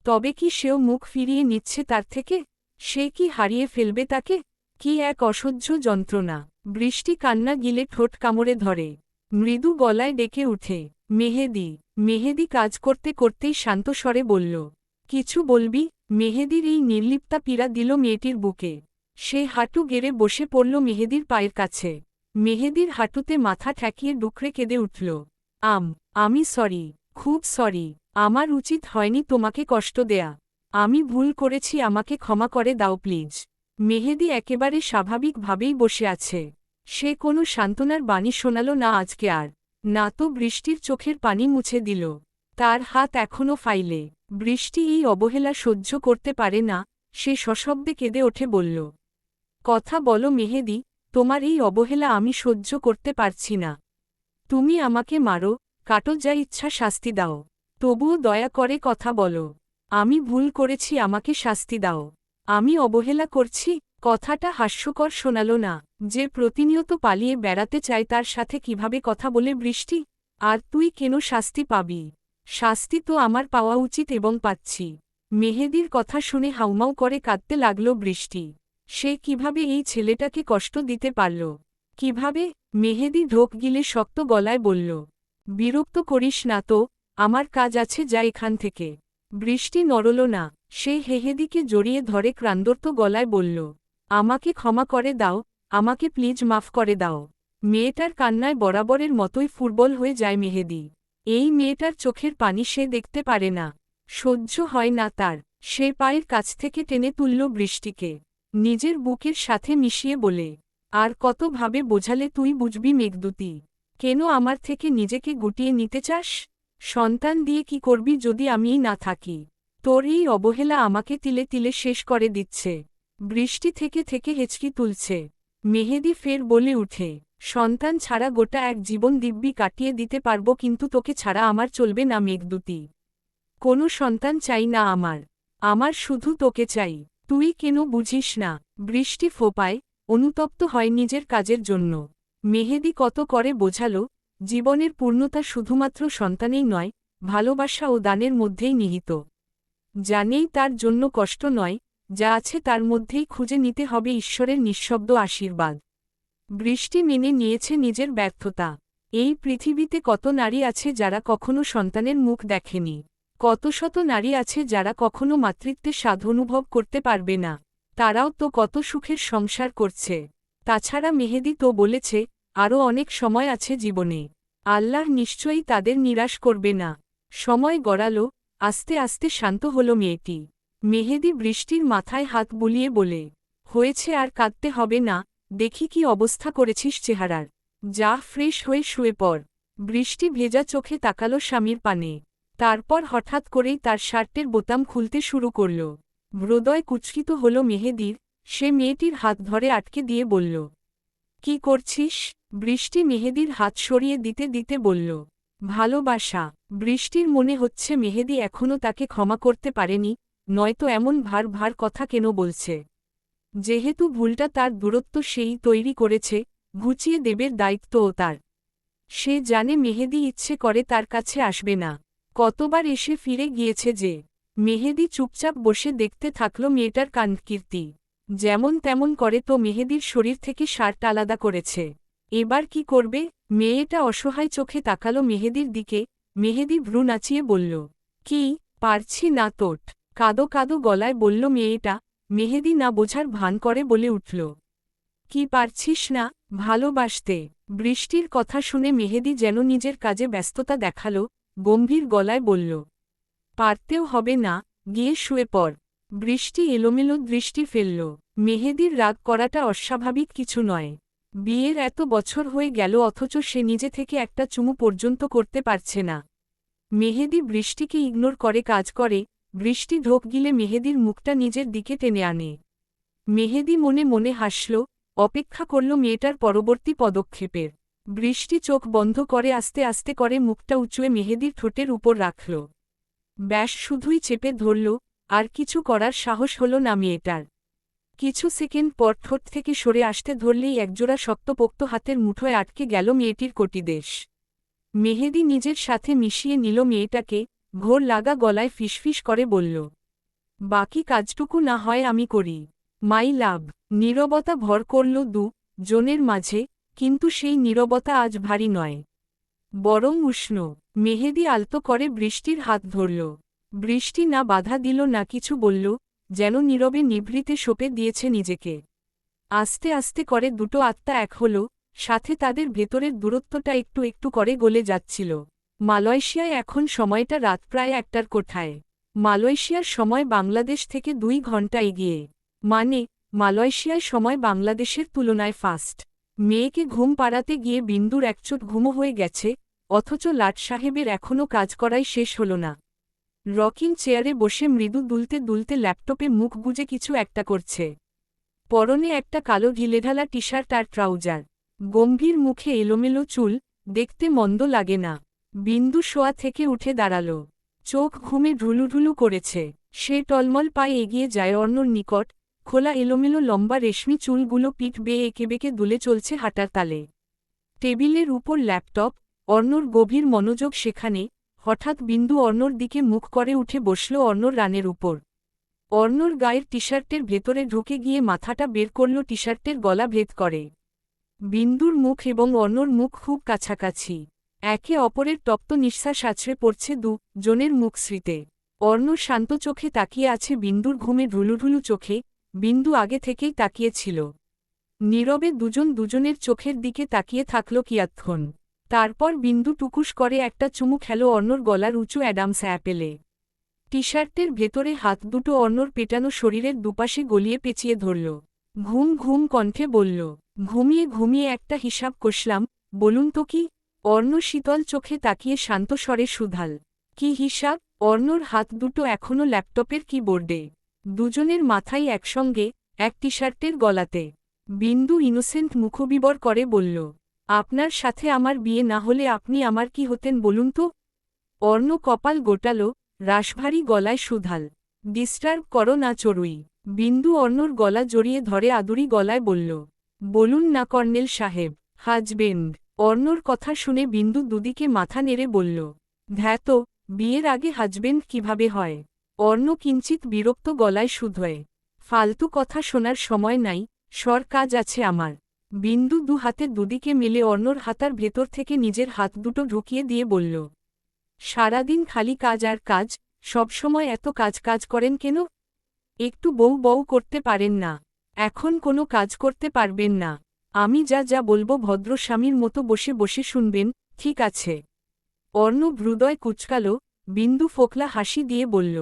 তবে কি সেও মুখ ফিরিয়ে নিচ্ছে তার থেকে? সে কি হারিয়ে ফেলবে তাকে? কি এক অসহ্য যন্ত্রণা! বৃষ্টি কান্না গিলে ঠোঁট কামড়ে ধরে। মৃদু গলায় ডেকে উঠে, মেহেদী। মেহেদী কাজ করতে করতেই শান্ত স্বরে বলল, কিছু বলবি? মেহেদীর এই নির্লিপ্তা পীড়া দিল মেয়েটির বুকে। সে হাঁটু গেড়ে বসে পড়ল মেহেদীর পায়ের কাছে। মেহেদীর হাঁটুতে মাথা ঠেকিয়ে ডুকরে কেঁদে উঠল। আমি সরি, খুব সরি। আমার উচিত হয়নি তোমাকে কষ্ট দেয়া। আমি ভুল করেছি, আমাকে ক্ষমা করে দাও প্লিজ। মেহেদী একেবারে স্বাভাবিকভাবেই বসে আছে। সে কোনো সান্ত্বনার বাণী শোনাল না আজকে আর। না তো বৃষ্টির চোখের পানি মুছে দিল। তার হাত এখনও ফাইলে। বৃষ্টি এই অবহেলা সহ্য করতে পারে না। সে সশব্দে কেঁদে ওঠে বলল, কথা বলো মেহেদী, তোমার এই অবহেলা আমি সহ্য করতে পারছি না। তুমি আমাকে মারো, কাটো, যা ইচ্ছা শাস্তি দাও, তবুও দয়া করে কথা বলো। আমি ভুল করেছি, আমাকে শাস্তি দাও। আমি অবহেলা করছি? কথাটা হাস্যকর শোনাল না। যে প্রতিনিয়ত পালিয়ে বেড়াতে চায় তার সাথে কিভাবে কথা বলে বৃষ্টি? আর তুই কেন শাস্তি পাবি? শাস্তি তো আমার পাওয়া উচিত এবং পাচ্ছি। মেহেদীর কথা শুনে হাউমাউ করে কাঁদতে লাগল বৃষ্টি। সে কিভাবে এই ছেলেটাকে কষ্ট দিতে পারল? কিভাবে? মেহেদী ঢোক গিলে শক্ত গলায় বলল, বিরক্ত করিস না তো, আমার কাজ আছে, যা এখান থেকে। বৃষ্টি নড়ল না। সে মেহেদীকে জড়িয়ে ধরে ক্রান্তর্ত গলায় বলল, আমাকে ক্ষমা করে দাও, আমাকে প্লিজ মাফ করে দাও। মেয়েটার কান্নায় বরাবরের মতোই ফুটবল হয়ে যায় মেহেদী। এই মেয়েটার চোখের পানি সে দেখতে পারে না, সহ্য হয় না তার। সে পায়ের কাছ থেকে টেনে তুলল বৃষ্টিকে, নিজের বুকের সাথে মিশিয়ে বলে, আর কতভাবে বোঝালে তুই বুঝবি মেঘদূতী? কেন আমার থেকে নিজেকে গুটিয়ে নিতে চাস? সন্তান দিয়ে কি করবি যদি আমিই না থাকি? তোর এই অবহেলা আমাকে তিলে তিলে শেষ করে দিচ্ছে। বৃষ্টি থেকে থেকে হেঁচকি তুলছে। মেহেদী ফের বলে উঠে, সন্তান ছাড়া গোটা এক জীবন দিব্যি কাটিয়ে দিতে পারব, কিন্তু তোকে ছাড়া আমার চলবে না মেঘদূতী। কোনো সন্তান চাই না আমার। আমার শুধু তোকে চাই। তুই কেন বুঝিস না? বৃষ্টি ফোঁপায়, অনুতপ্ত হয় নিজের কাজের জন্য। মেহেদী কত করে বোঝালো, জীবনের পূর্ণতা শুধুমাত্র সন্তানেই নয়, ভালোবাসা ও দানের মধ্যেই নিহিত। জানেই তার জন্য কষ্ট নয়, যা আছে তার মধ্যেই খুঁজে নিতে হবে ঈশ্বরের নিঃশব্দ আশীর্বাদ। বৃষ্টি মেনে নিয়েছে নিজের ব্যর্থতা। এই পৃথিবীতে কত নারী আছে যারা কখনো সন্তানের মুখ দেখেনি। কত শত নারী আছে যারা কখনো মাতৃত্বের স্বাদ অনুভব করতে পারবে না। তারাও তো কত সুখের সংসার করছে। তাছাড়া মেহেদী তো বলেছে, আরও অনেক সময় আছে জীবনে। আল্লাহ নিশ্চয়ই তাদের নিরাশ করবে না। সময় গড়ালো, আস্তে আস্তে শান্ত হল মেয়েটি। মেহেদী বৃষ্টির মাথায় হাত বুলিয়ে বলে, হয়েছে, আর কাঁদতে হবে না। দেখি কি অবস্থা করেছিস চেহারার। যা, ফ্রেশ হয়ে শুয়ে পড়। বৃষ্টি ভেজা চোখে তাকালো স্বামীর পানে। তারপর হঠাৎ করেই তার শার্টের বোতাম খুলতে শুরু করল। হৃদয় কুচকিত হল মেহেদীর। সে মেয়েটির হাত ধরে আটকে দিয়ে বলল, কি করছিস? বৃষ্টি মেহেদীর হাত সরিয়ে দিতে দিতে বলল, ভালোবাসা। বৃষ্টির মনে হচ্ছে মেহেদী এখনও তাকে ক্ষমা করতে পারেনি, নয়তো এমন ভার ভার কথা কেন বলছে। যেহেতু ভুলটা তার, দূরত্ব সেই তৈরি করেছে, ঘুচিয়ে দেবের দায়িত্বও তার। সে জানে মেহেদী ইচ্ছে করে তার কাছে আসবে না। কতবার এসে ফিরে গিয়েছে যে। মেহেদী চুপচাপ বসে দেখতে থাকল মেয়েটার কাণ্ডকীর্তি। যেমন তেমন করে তো মেহেদীর শরীর থেকে শার্ট আলাদা করেছে। এবার কি করবে? মেয়েটা অসহায় চোখে তাকালো মেহেদীর দিকে। মেহেদী ভ্রু নাচিয়ে বলল, কি? পারছি না তোট। কাদো কাদো গলায় বলল মেয়েটা। মেহেদী না বোঝার ভান করে বলে উঠল, কি পারছিস না? ভালোবাসতে। বৃষ্টির কথা শুনে মেহেদী যেন নিজের কাজে ব্যস্ততা দেখালো, গম্ভীর গলায় বলল, পারতেও হবে না, গিয়ে শুয়ে পড়। বৃষ্টি এলোমেলো দৃষ্টি ফেলল। মেহেদীর রাগ করাটা অস্বাভাবিক কিছু নয়। বিয়ের এত বছর হয়ে গেল অথচ সে নিজে থেকে একটা চুমু পর্যন্ত করতে পারছে না। মেহেদী বৃষ্টিকে ইগনোর করে কাজ করে। বৃষ্টি ঢোক গিলে মেহেদীর মুখটা নিজের দিকে টেনে আনে। মেহেদী মনে মনে হাসল, অপেক্ষা করল মেয়েটার পরবর্তী পদক্ষেপের। বৃষ্টি চোখ বন্ধ করে আস্তে আস্তে করে মুখটা উঁচুয়ে মেহেদীর ঠোঁটের উপর রাখল। ব্যাস শুধুই চেপে ধরল, আর কিছু করার সাহস হল না মেয়েটার। কিছু সেকেন্ড পর ঠোঁট থেকে সরে আসতে ধরলেই একজোড়া শক্তপোক্ত হাতের মুঠোয় আটকে গেল মেয়েটির কটিদেশ। মেহেদী নিজের সাথে মিশিয়ে নিল মেয়েটাকে, ঘোর লাগা গলায় ফিসফিস করে বলল, বাকি কাজটুকু না হয় আমি করি। মাই লাভ। নীরবতা ভর করল জনের মাঝে, কিন্তু সেই নীরবতা আজ ভারী নয়, বরং উষ্ণ। মেহেদী আলতো করে বৃষ্টির হাত ধরল। বৃষ্টি না বাধা দিল না কিছু বলল, যেন নীরবে নিভৃতে সঁপে দিয়েছে নিজেকে। আস্তে আস্তে করে দুটো আত্মা এক হল, সাথে তাদের ভেতরের দূরত্বটা একটু একটু করে গলে যাচ্ছিল। মালয়েশিয়ায় এখন সময়টা রাত প্রায় 1টার কোঠায়। মালয়েশিয়ার সময় বাংলাদেশ থেকে 2 ঘন্টা এগিয়ে। মানে, মালয়েশিয়ায় সময় বাংলাদেশের তুলনায় ফাস্ট। মেয়েকে ঘুম পাড়াতে গিয়ে বিন্দুর একচোট ঘুমো হয়ে গেছে, অথচ লাট সাহেবের এখনও কাজ করাই শেষ হল না। রকিং চেয়ারে বসে মৃদু দুলতে দুলতে ল্যাপটপে মুখ গুজে কিছু একটা করছে। পরনে একটা কালো ঢিলেঢালা টি শার্ট আর ট্রাউজার। গম্ভীর মুখে এলোমেলো চুল, দেখতে মন্দ লাগে না। বিন্দু শোয়া থেকে উঠে দাঁড়াল। চোখ ঘুমে ঢুলুঢুলু করেছে। সে টলমল পায়ে এগিয়ে যায় অর্ণর নিকট, খোলা এলোমেলো লম্বা রেশমি চুলগুলো পিঠ বেয়ে এঁকেবেঁকে দুলে চলছে হাঁটার তালে। টেবিলের উপর ল্যাপটপ, অর্ণর গভীর মনোযোগ সেখানে। হঠাৎ বিন্দু অর্ণর দিকে মুখ করে উঠে বসল অর্ণর রানের উপর। অর্ণর গায়ের টি-শার্টের ভেতরে ঢুকে গিয়ে মাথাটা বের করল টি-শার্টের গলা ভেদ করে। বিন্দুর মুখ এবং অর্ণর মুখ খুব কাছাকাছি। একে অপরের তপ্ত নিঃশ্বাস আছড়ে পড়ছে জনের মুখশ্রীতে। অর্ণ শান্ত চোখে তাকিয়ে আছে বিন্দুর ঘুমে ঢুলুঢুলু চোখে। বিন্দু আগে থেকেই তাকিয়েছিল। নীরবে দুজনের চোখের দিকে তাকিয়ে থাকল কিয়াৎক্ষণ। তারপর বিন্দু টুকুস করে একটা চুমু খেল অর্ণর গলার উঁচু অ্যাডামস অ্যাপেলে। টি-শার্টের ভেতরে হাত দুটো অর্ণর পেটানো শরীরের দুপাশে গলিয়ে পেঁচিয়ে ধরল। ঘুম ঘুম কণ্ঠে বলল, ঘুমিয়ে ঘুমিয়ে একটা হিসাব কষলাম, বলুন তো কি? অর্ণ শীতল চোখে তাকিয়ে শান্ত স্বরে শুধাল, কি হিসাব? অর্ণর হাত দুটো এখনও ল্যাপটপের কিবোর্ডে। দুজনের মাথাই একসঙ্গে, এক টি-শার্টের গলাতে। বিন্দু ইনোসেন্ট মুখবিবর করে বলল, আপনার সাথে আমার বিয়ে না হলে আপনি আমার কি হতেন বলুন তো? অর্ণ কপাল গোটাল, রাশভারী গলায় শুধাল, ডিস্টার্ব করো না চড়ুই। বিন্দু অর্ণর গলা জড়িয়ে ধরে আদুরি গলায় বলল, বলুন না কর্নেল সাহেব, হাজবেন্ড। অর্ণর কথা শুনে বিন্দু দুদিকে মাথা নেড়ে বলল, ধ্যাত, বিয়ের আগে হাজবেন্ড কিভাবে হয়? অর্ণ কিঞ্চিত বিরক্ত গলায় শুধোয়, ফালতু কথা শোনার সময় নাই, সর কাজ আছে আমার। বিন্দু দু হাতে দুদিকে মেলে অর্ণর হাতার ভেতর থেকে নিজের হাত দুটো ঢুকিয়ে দিয়ে বলল, সারাদিন খালি কাজ আর কাজ, সবসময় এত কাজ কাজ করেন কেন? একটু বউ বউ করতে পারেন না? এখন কোনো কাজ করতে পারবেন না? আমি যা যা বলবো ভদ্র স্বামীর মতো বসে বসে শুনবেন, ঠিক আছে? অর্ণ হৃদয় কুচকাল। বিন্দু ফোকলা হাসি দিয়ে বলল,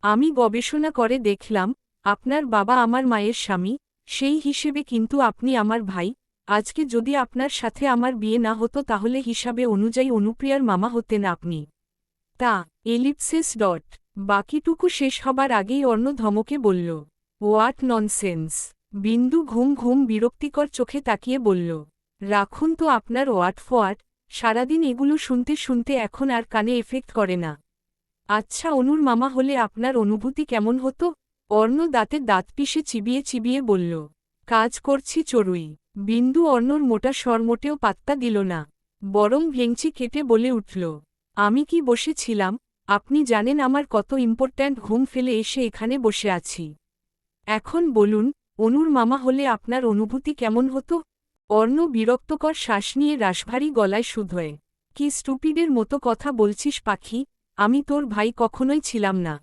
আমি গবেষণা করে দেখলাম, আপনার বাবা আমার মায়ের স্বামী, সেই হিসেবে কিন্তু আপনি আমার ভাই। আজকে যদি আপনার সাথে আমার বিয়ে না হতো তাহলে হিসাবে অনুযায়ী অনুপ্রিয়ার মামা হতেন আপনি। তা এলিপসিস ডট। বাকিটুকু শেষ হবার আগেই অর্ণ ধমকে বলল, হোয়াট ননসেন্স। বিন্দু ঘুম ঘুম বিরক্তিকর চোখে তাকিয়ে বলল, রাখুন তো আপনার ওয়াট ফোয়াট, সারাদিন এগুলো শুনতে শুনতে এখন আর কানে এফেক্ট করে না। আচ্ছা, অনুর মামা হলে আপনার অনুভূতি কেমন হতো? অর্ণ দাঁতে দাঁত পিষে চিবিয়ে চিবিয়ে বলল, কাজ করছি চড়ুই। বিন্দু অর্ণর মোটা স্বর মোটেও পাত্তা দিল না, বরং ভেঙচি কেটে বলে উঠল, আমি কি বসেছিলাম? আপনি জানেন আমার কত ইম্পর্ট্যান্ট ঘুম ফেলে এসে এখানে বসে আছি। এখন বলুন, অনুর মামা হলে আপনার অনুভূতি কেমন হতো? অর্ণ বিরক্তকর শ্বাস নিয়ে রাশভারী গলায় শুধোয়, কি স্টুপিডের মতো কথা বলছিস পাখি? আমি তোর ভাই কখনোই ছিলাম না।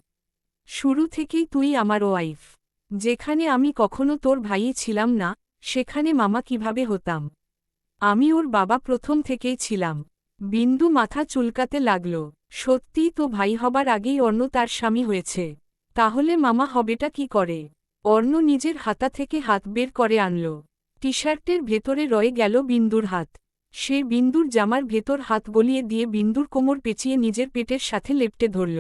শুরু থেকেই তুই আমার ওয়াইফ। যেখানে আমি কখনো তোর ভাইই ছিলাম না, সেখানে মামা কিভাবে হতাম? আমি ওর বাবা প্রথম থেকেই ছিলাম। বিন্দু মাথা চুলকাতে লাগল। সত্যিই তো ভাই হবার আগেই অর্ণ তার স্বামী হয়েছে। তাহলে মামা হবেটা কি করে? অর্ণ নিজের হাতা থেকে হাত বের করে আনল। টি-শার্টের ভেতরে রয়ে গেল বিন্দুর হাত। সে বিন্দুর জামার ভেতর হাত গলিয়ে দিয়ে বিন্দুর কোমর পেঁচিয়ে নিজের পেটের সাথে লেপটে ধরল।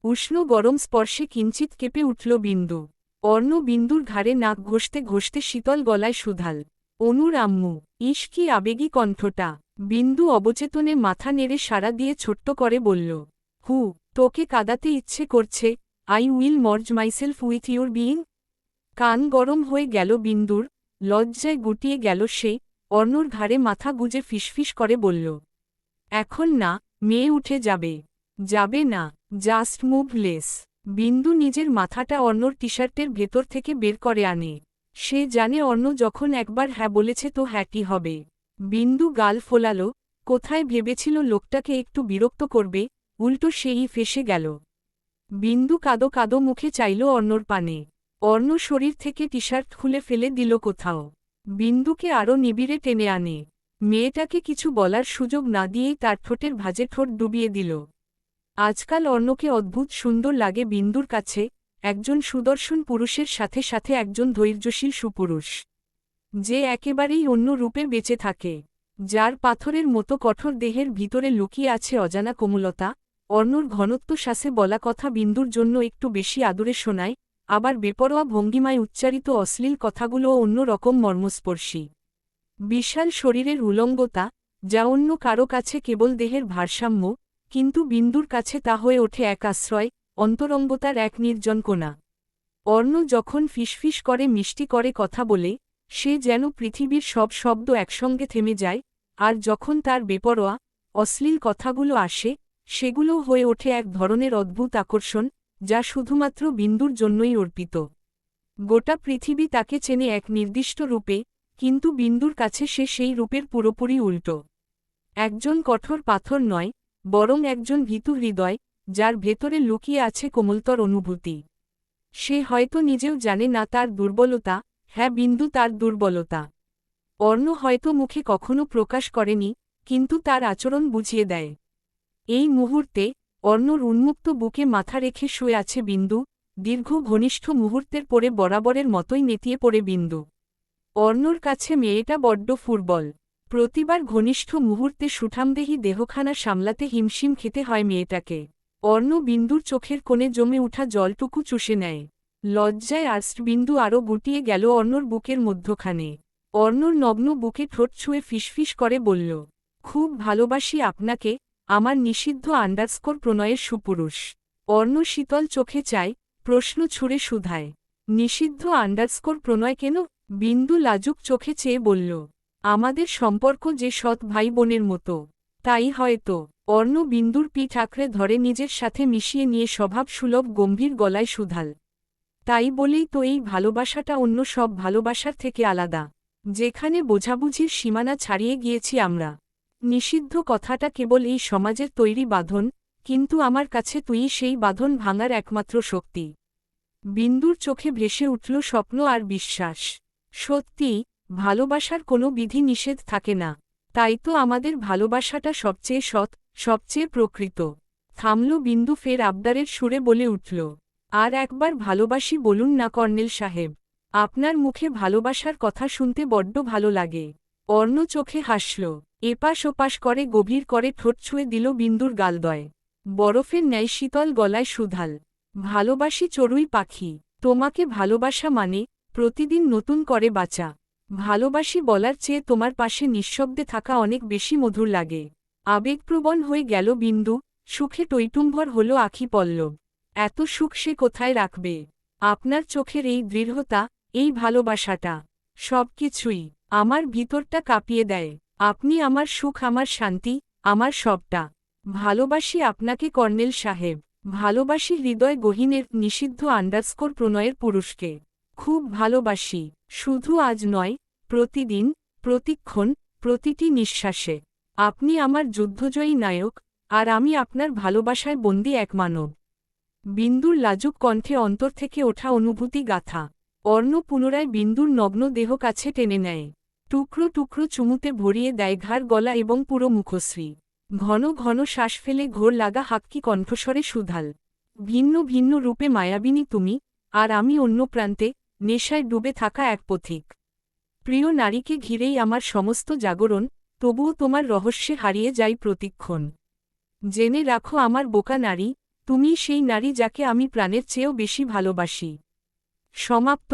উষ্ণ গরম স্পর্শে কিঞ্চিত কেঁপে উঠল বিন্দু। অর্ণ বিন্দুর ঘাড়ে নাক ঘষতে ঘষতে শীতল গলায় শুধাল, অনুর আম্মু। ইস, কি আবেগী কণ্ঠটা! বিন্দু অবচেতনে মাথা নেড়ে সাড়া দিয়ে ছোট্ট করে বলল, হু, তোকে কাঁদাতে ইচ্ছে করছে। I will merge myself with your being. কান গরম হয়ে গেল বিন্দুর, লজ্জায় গুটিয়ে গেল সে। অর্ণর ঘাড়ে মাথা গুজে ফিসফিস করে বলল, এখন না, মেয়ে উঠে যাবে। যাবে না, জাস্ট মুভ লেস। বিন্দু নিজের মাথাটা অর্ণর টি-শার্টের ভেতর থেকে বের করে আনে। সে জানে অর্ণ যখন একবার হ্যাঁ বলেছে তো হ্যাঁটি হবে। বিন্দু গাল ফোলালো, কোথায় ভেবেছিল লোকটাকে একটু বিরক্ত করবে, উল্টো সেই ফেসে গেল। বিন্দু কাদো কাদো মুখে চাইল অর্ণর পানে। অর্ণ শরীর থেকে টি-শার্ট খুলে ফেলে দিল কোথাও। বিন্দুকে আরও নিবিড়ে টেনে আনে। মেয়েটাকে কিছু বলার সুযোগ না দিয়েই তার ঠোঁটের ভাঁজে ঠোঁট ডুবিয়ে দিল। আজকাল অর্ণকে অদ্ভুত সুন্দর লাগে বিন্দুর কাছে, একজন সুদর্শন পুরুষের সাথে সাথে একজন ধৈর্যশীল সুপুরুষ, যে একেবারেই অন্য রূপে বেঁচে থাকে, যার পাথরের মতো কঠোর দেহের ভিতরে লুকিয়ে আছে অজানা কোমলতা। অর্ণর ঘনত্ব শ্বাসে বলা কথা বিন্দুর জন্য একটু বেশি আদরে শোনায়, আবার বেপরোয়া ভঙ্গিমায় উচ্চারিত অশ্লীল কথাগুলোও অন্য রকম মর্মস্পর্শী। বিশাল শরীরের উলঙ্গতা, যা অন্য কারো কাছে কেবল দেহের ভারসাম্য, কিন্তু বিন্দুর কাছে তা হয়ে ওঠে এক আশ্রয়, অন্তরঙ্গতার এক নির্জন কোণা। অর্ণ যখন ফিসফিস করে মিষ্টি করে কথা বলে, সে যেন পৃথিবীর সব শব্দ একসঙ্গে থেমে যায়, আর যখন তার বেপরোয়া, অশ্লীল কথাগুলো আসে, সেগুলোও হয়ে ওঠে এক ধরনের অদ্ভুত আকর্ষণ, যা শুধুমাত্র বিন্দুর জন্যই অর্পিত। গোটা পৃথিবী তাকে চেনে এক নির্দিষ্ট রূপে, কিন্তু বিন্দুর কাছে সে সেই রূপের পুরোপুরি উল্টো। একজন কঠোর পাথর নয়, বরং একজন ভীতু হৃদয়, যার ভেতরে লুকিয়ে আছে কোমলতর অনুভূতি। সে হয়তো নিজেও জানে না তার দুর্বলতা, হ্যাঁ বিন্দু তার দুর্বলতা। অর্ণ হয়তো মুখে কখনো প্রকাশ করেনি, কিন্তু তার আচরণ বুঝিয়ে দেয়। এই মুহূর্তে অর্ণর উন্মুক্ত বুকে মাথা রেখে শুয়ে আছে বিন্দু, দীর্ঘ ঘনিষ্ঠ মুহূর্তের পরে বরাবরের মতোই নেতিয়ে পড়ে বিন্দু। অর্ণর কাছে মেয়েটা বড্ড ফুটবল। প্রতিবার ঘনিষ্ঠ মুহূর্তে সুঠামদেহী দেহখানা সামলাতে হিমশিম খেতে হয় মেয়েটাকে। অর্ণ বিন্দুর চোখের কোণে জমে উঠা জলটুকু চুষে নেয়। লজ্জায় আর্ষ্ট বিন্দু আরও গুটিয়ে গেল অর্ণর বুকের মধ্যখানে। অর্ণর নগ্ন বুকে ঠোঁট ছুঁয়ে ফিসফিস করে বলল, খুব ভালোবাসি আপনাকে, আমার নিষিদ্ধ প্রণয়ের সুপুরুষ। অর্ণ শীতল চোখে চায়, প্রশ্ন ছুঁড়ে শুধায়, নিষিদ্ধ প্রণয় কেন? বিন্দু লাজুক চোখে চেয়ে বলল, আমাদের সম্পর্ক যে সৎ ভাই বোনের মতো, তাই হয়তো। অর্ণ বিন্দুর পিঠ আঁকড়ে ধরে নিজের সাথে মিশিয়ে নিয়ে স্বভাবসুলভ গম্ভীর গলায় শুধাল, তাই বলেই তো এই ভালোবাসাটা অন্য সব ভালোবাসার থেকে আলাদা, যেখানে বোঝাবুঝির সীমানা ছাড়িয়ে গিয়েছি আমরা। নিষিদ্ধ কথাটা কেবল এই সমাজের তৈরি বাঁধন, কিন্তু আমার কাছে তুই সেই বাঁধন ভাঙার একমাত্র শক্তি। বিন্দুর চোখে ভেসে উঠল স্বপ্ন আর বিশ্বাস। সত্যি, ভালোবাসার কোনো বিধি নিষেধ থাকে না, তাই তো আমাদের ভালোবাসাটা সবচেয়ে সৎ, সবচেয়ে প্রকৃত। থামল বিন্দু, ফের আবদারের সুরে বলে উঠল, আর একবার ভালোবাসি বলুন না কর্নেল সাহেব, আপনার মুখে ভালোবাসার কথা শুনতে বড্ড ভালো লাগে। অর্ণ চোখে হাসল, এপাশ ওপাশ করে গভীর করে ঠোঁট ছুঁয়ে দিল বিন্দুর গালদয়। বরফের ন্যায় শীতল গলায় শুধাল, ভালোবাসি চড়ুই পাখি, তোমাকে ভালোবাসা মানে প্রতিদিন নতুন করে বাঁচা। ভালোবাসি বলার চেয়ে তোমার পাশে নিঃশব্দে থাকা অনেক বেশি মধুর লাগে। আবেগপ্রবণ হয়ে গেল বিন্দু, সুখে টইটুম্বর হল আখি পল্লব। এত সুখ সে কোথায় রাখবে? আপনার চোখের এই দৃঢ়তা, এই ভালোবাসাটা, সবকিছুই আমার ভিতরটা কাঁপিয়ে দেয়। আপনি আমার সুখ, আমার শান্তি, আমার সবটা। ভালোবাসি আপনাকে কর্নেল সাহেব, ভালোবাসি হৃদয় গহীনের নিষিদ্ধ প্রণয়ের পুরুষকে। খুব ভালোবাসি, শুধু আজ নয়, প্রতিদিন, প্রতিক্ষণ, প্রতিটি নিঃশ্বাসে। আপনি আমার যুদ্ধজয়ী নায়ক, আর আমি আপনার ভালোবাসায় বন্দী এক মানব। বিন্দুর লাজুক কণ্ঠে অন্তর থেকে ওঠা অনুভূতি গাথা। অর্ণ পুনরায় বিন্দুর নগ্ন দেহ কাছে টেনে নেয়, টুকরো টুকরো চুমুতে ভরিয়ে দেয় ঘাড়, গলা এবং পুরো মুখশ্রী। ঘন ঘন শ্বাস ফেলে ঘোর লাগা হাক্কি কণ্ঠস্বরে শুধাল, ভিন্ন ভিন্ন রূপে মায়াবিনী তুমি, আর আমি অন্য প্রান্তে, নেশায় ডুবে থাকা এক পথিক। প্রিয় নারীকে ঘিরেই আমার সমস্ত জাগরণ, তবুও তোমার রহস্যে হারিয়ে যাই প্রতিক্ষণ। জেনে রাখো আমার বোকা নারী, তুমি সেই নারী যাকে আমি প্রাণের চেয়েও বেশি ভালোবাসি। সমাপ্ত।